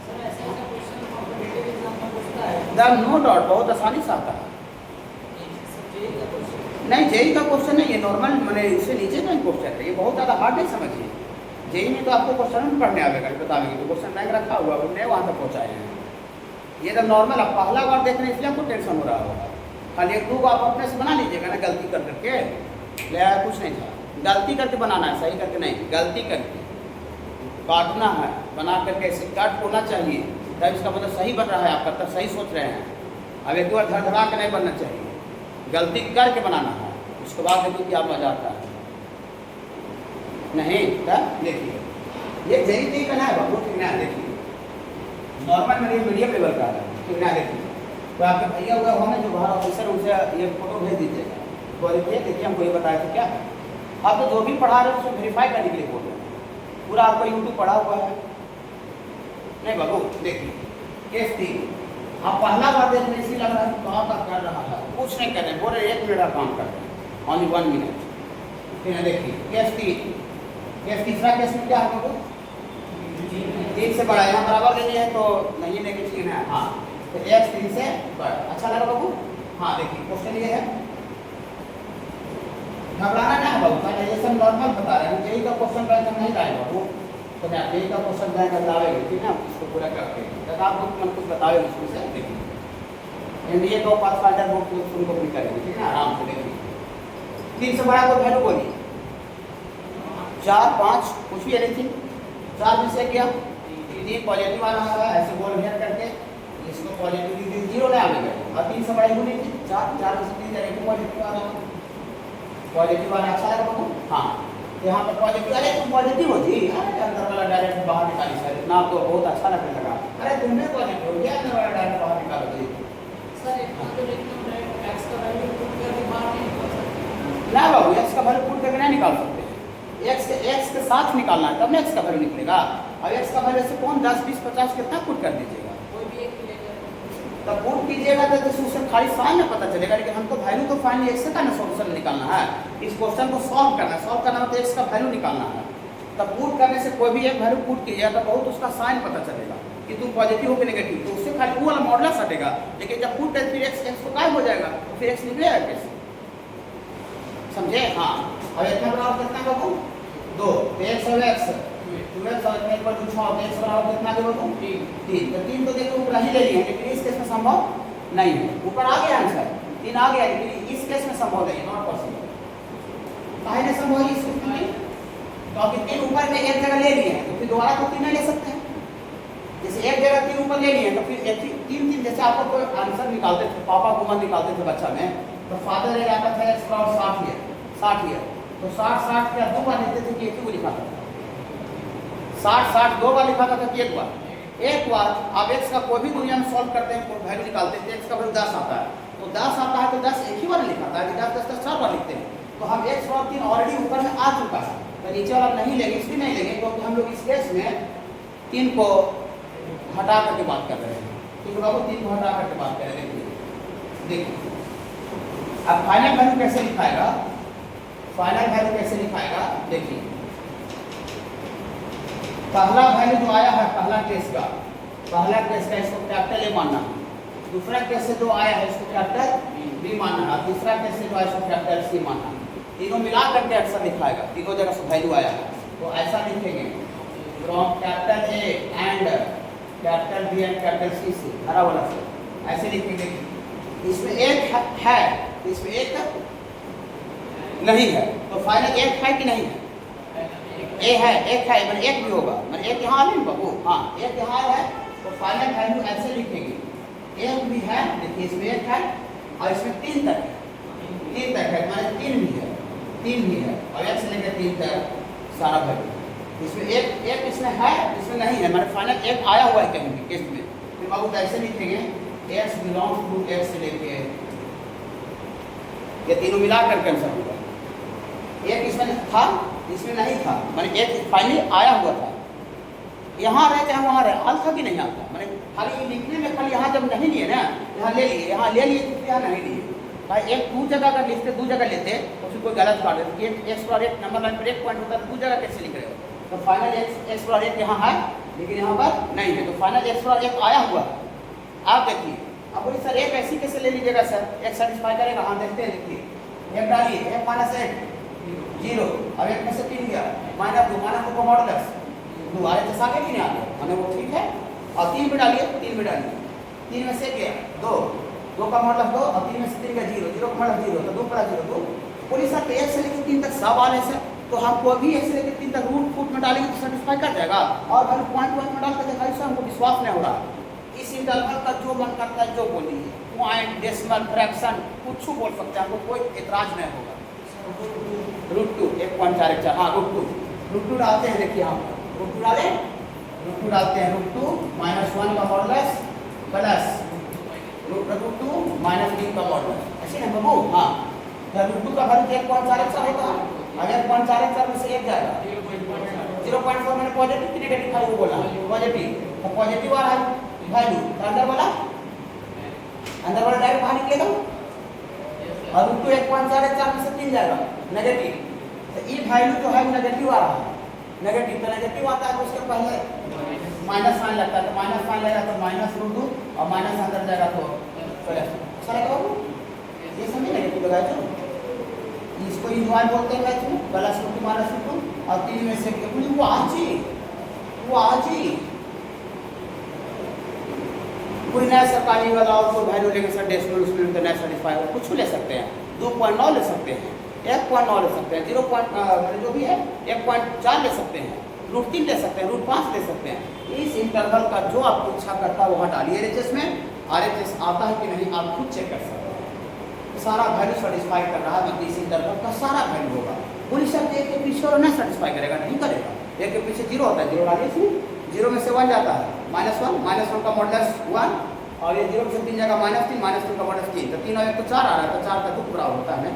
सर ऐसा क्वेश्चन कॉम्पिटिटिव एग्जाम में पूछता है? नो डाउट, बहुत आसानी से आता है। नहीं, जेई का क्वेश्चन नहीं है, नॉर्मल मैंने इससे नीचे का क्वेश्चन है, ये बहुत ज़्यादा हार्ड नहीं समझिए। जेई में तो आपको क्वेश्चन में पढ़ने आएगा, बताएंगे तो क्वेश्चन बैंक रखा हुआ है, उन्हें वहाँ तक पहुँचाए हैं। ये तो नॉर्मल, आप पहला बार देख रहे हैं इसलिए आपको टेंशन हो रहा होगा। खाली एक ग्रुप आप अपने से बना लीजिएगा ना, गलती कर करके ले आया, कुछ नहीं था, गलती करके बनाना है, सही करके नहीं, गलती करके काटना है, बना करके ऐसे काट होना चाहिए, तब इसका मतलब सही बन रहा है आपका, तब सही सोच रहे हैं। अब एक बार धड़धड़ा के नहीं बनना चाहिए, गलती करके बनाना है, उसके बाद देखिए क्या मजा आता है। नहीं तब देखिए, ये जेई का ना है बाबू, ठीक ना, देखिए नॉर्मल मेरे मीडियम लेवल का है, ठीक ना। देखिए तो आपके भैया हुआ होंगे जो बाहर ऑफिसर, उनसे ये फोटो भेज दीजिएगा, बोले देखिए हमको ये बताया था क्या है। आप तो जो भी पढ़ा रहे हो उसको वेरीफाई करने के लिए बोल रहे हैं, पूरा आपको यूट्यूब पढ़ा हुआ है। नहीं बाबू देखिए, केस 3 आप पहला बार देखने इसी लग रहा है कहाँ तक कर रहा है, कुछ नहीं कर रहे, बोल रहे 1 मिनट का काम कर रहे हैं, ओनली 1 मिनट, ठीक है। देखिए केस 3, केस तीसरा केस में क्या है बाबू, 3 से बड़ा, यहाँ बराबर ले लिया है तो नहीं लेके चाहिए ना। हाँ तो x 3 से बड़ा, अच्छा लगा बाबू। हाँ देखिए क्वेश्चन ये है, घबराना ना है बाबू, ये सब नॉर्मल बता रहे हैं, जेई का क्वेश्चन बैंक नहीं लाएगा बाबू, तो मैं जेई का क्वेश्चन बैंक लाएंगे, ठीक है, इसको पूरा करके जब आप मन कुछ बताओगे उसमें से। देखिए एनडीए का पाथफाइंडर बुक उनको भी करेंगे, ठीक है, आराम से देखिए। 3 से बड़ा को वैल्यू बोलिए, 4 5 कुछ भी एनीथिंग, 4 में से क्या 3 पॉजिटिव आ रहा है, ऐसे बोल हियर करके इसको पॉजिटिव 0 नहीं आएगा, और 3 से बड़ा ही नहीं, 4 में से 3 डायरेक्ट पॉजिटिव आ रहा है, पॉजिटिव आ रहा है, अच्छा लगा बाबू। हाँ यहाँ पर पॉजिटिव, अरे तुम पॉजिटिव हो जी, अरे अंदर वाला डायरेक्ट बाहर निकाली सर, इतना तो बहुत अच्छा लगने लगा, अरे तुमने पॉजिटिव हो गया, अंदर वाला डायरेक्ट बाहर निकालो जी। सर इतना तो लिखना है, x का वैल्यू पुट करके बाहर नहीं निकाल सकते ना बाबू, x का वैल्यू पुट करके नहीं निकाल सकते, x के साथ निकालना है तब ना x का वैल्यू निकलेगा। अब x का वैल्यू से कौन 10 20 50 कितना पुट कर दीजिएगा, कोई भी एक लेकर तब पुट कीजिएगा तो उससे खाली साइन में पता चलेगा, लेकिन हमको वैल्यू तो फाइनली x का ना सॉल्यूशन निकालना है, इस क्वेश्चन को सॉल्व करना है, सॉल्व करना मतलब x का वैल्यू निकालना है। तब पुट करने से कोई भी एक वैल्यू पुट कीजिएगा तो बहुत उसका साइन पता चलेगा कि तुम पॉजिटिव हो कि नेगेटिव, तो उससे खाली वो वाला मॉडल सटेगा, लेकिन जब पुट फिर x तो गायब हो जाएगा, तो फिर x निकलेगा कैसे, समझे। हाँ अब इतना बराबर कितना बाबू 2, तो x और x 12 और एक पर 6, तो x बराबर कितना के बाबू 3, तो 3 तो देखो ऊपर ही ले लिए, लेकिन इस केस में संभव नहीं है, ऊपर आ गया आंसर 3 आ गया, लेकिन इस केस में संभव नहीं, नॉट पॉसिबल। काहे नहीं संभव है इस केस में, क्योंकि 3 ऊपर में एक जगह ले लिए हैं, तो फिर दोबारा तो 3 नहीं ले सकते हैं। जैसे एक जगह 3 ऊपर ले लिए तो फिर 3 जैसे आपको कोई आंसर निकालते थे, पापा को निकालते थे बच्चा में, तो फादर ले आता था x बराबर 60 ईयर, तो 60 क्या 2 बार लिखते थे कि एक ही को लिखा था, 60 2 बार लिखा था कि एक बार। आप x का कोई भी दुनिया में सॉल्व करते हैं, वैल्यू निकालते हैं, x का वैल्यू 10 आता है, तो 10 आता है तो 10 एक ही बार लिखा था, 10 4 बार लिखते हैं, तो हम x और 3 ऑलरेडी ऊपर में आ चुका है, तो नीचे वाला नहीं लेंगे, इसलिए नहीं लेंगे क्योंकि हम लोग इस केस में 3 को हटा करके बात कर रहे हैं, ठीक है बाबू, 3 को हटा करके बात कर रहे हैं। देखिए अब फाइनल वैल्यू कैसे लिखाएगा, फाइनल वैल्यू कैसे लिखाएगा, देखिए पहला वैल्यू जो आया है पहला केस का इसको कैपिटल ए मानना, दूसरा केस से जो आया है इसको कैपिटल बी मानना है, तीसरा केस से जो आया इसको कैपिटल सी मानना है। तीनों मिला करके आंसर दिखाएगा, तीनों जगह से वैल्यू आया है तो ऐसा लिखेंगे from capital A and capital B and capital C से हरा वाला से ऐसे लिखेंगे। इसमें एक है, इसमें एक नहीं है, तो फाइनल एक है कि नहीं है? ए है, एक है, मैंने एक भी होगा, मैंने एक यहाँ नहीं बाबू, हाँ एक यहाँ है तो फाइनल वैल्यू ऐसे लिखेंगे। एक भी है, देखिए इसमें एक है और इसमें तीन तक है, तीन तक है, मैंने तीन भी है, तीन भी है और एक से लेकर तीन तक सारा वैल्यू। इसमें एक इसमें है, इसमें नहीं है, मैंने फाइनल एक आया हुआ है कहीं भी किस्त में, फिर बाबू कैसे लिखेंगे x बिलोंग्स टू x से लेके ये तीनों मिला करके आंसर होगा। एक इसमें था, इसमें नहीं था, मैंने एक फाइनली आया हुआ था, यहाँ रहे चाहे वहाँ रहे, आल था कि नहीं आता, मैंने खाली लिखने में खाली यहाँ जब नहीं लिए ना, यहाँ ले लिए, यहाँ ले लिए तो यहाँ नहीं लिए भाई। एक दो जगह अगर लिखते, दो जगह लेते तो फिर कोई गलत काट देते, एक पर एक नंबर लाइन पर एक पॉइंट होता है, दो जगह कैसे लिख रहे हो? तो फाइनल एक्स पर एक यहाँ है लेकिन यहाँ पर नहीं है, तो फाइनल एक्स पर एक आया हुआ है। आप देखिए, अब बोलिए सर एक ऐसी कैसे ले लीजिएगा सर, एक सेटिस्फाई करेगा? हाँ देखते हैं, देखिए एक डालिए, एक माइनस एक जीरो और एक में से तीन गया माइनस दो को मॉडुलस दो आए तो आगे भी नहीं आगे, हमें वो ठीक है। और तीन में डालिए, तीन में डालिए, तीन में से गया दो, दो का मॉडुलस दो और तीन में से तीन का जीरो, जीरो का मॉडुलस जीरो, तो दो पड़ा जीरो दो। बोलिए सर एक से लेकर तीन तक सब आने से तो हमको अभी एक से लेकर तीन तक रूट फुट में डालेंगे तो सेटिस्फाई कर जाएगा, और अगर पॉइंट में डाल कर देखा इससे हमको विश्वास नहीं हो रहा। इस इंटरवल का जो मन करता है जो बोलिए, पॉइंट, डेसिमल, फ्रैक्शन कुछ बोल सकते हैं, हमको कोई एतराज नहीं होगा। रूट टू 1.414, हाँ रूट टू डालते हैं, देखिए हम रूट टू डालें, रूट टू डालते हैं, रूट टू -1 का मॉडुलस प्लस रूट टू -3 का मॉडुलस, ऐसे ना बाबू? हाँ, तो रूट टू का वैल्यू 1.414 होता है, अगर 1.414 में से एक जाएगा 0.4, मैंने पॉजिटिव की नेगेटिव था वो बोला पॉजिटिव, तो पॉजिटिव आ रहा है वैल्यू, अंदर वाला डायरेक्ट बाहर निकलेगा और रूट टू 1.414 में से तीन जाएगा नेगेटिव, तो ये वैल्यू जो है नेगेटिव आ रहा है, नेगेटिव तो नेगेटिव आता है तो उसके पहले माइनस साइन लगता है, तो माइनस साइन लगेगा तो माइनस रूट टू और माइनस अंदर जाएगा तो प्लस। सर ये समझे नेगेटिव लगाया तो इसको इंजॉय बोलते हैं मैथ में, plus root two minus root two और तीन में से वो आज ही कोई नया सरकारी वाला और कोई वैल्यू लेके सर डेसिमल उसमें तो नया सेटिस्फाई हो, कुछ ले सकते हैं, 2.9 ले सकते हैं, 1.9 ले सकते हैं, 0. जो भी है 1.4 ले सकते हैं, रूट 3 ले सकते हैं, रूट 5 ले सकते हैं। इस इंटरवल का जो आपको इच्छा करता है वहाँ डालिए RHS में, RHS आता है कि नहीं आप खुद चेक कर सकते हैं। सारा वैल्यू सेटिस्फाई कर रहा है, मतलब इस इंटरवल का सारा वैल्यू होगा। बोली सर एक के पीछे और नहीं सेटिस्फाई करेगा, नहीं करेगा, एक के पीछे जीरो होता है, जीरो डालिए इसमें, जीरो में से 1 जाता है -1 का मॉडुलस 1 और ये जीरो में से 3 जाएगा -3 का मॉडुलस 3, तो 3 और 1 तो 4 आ रहा है, तो 4 का 2 बराबर होता है।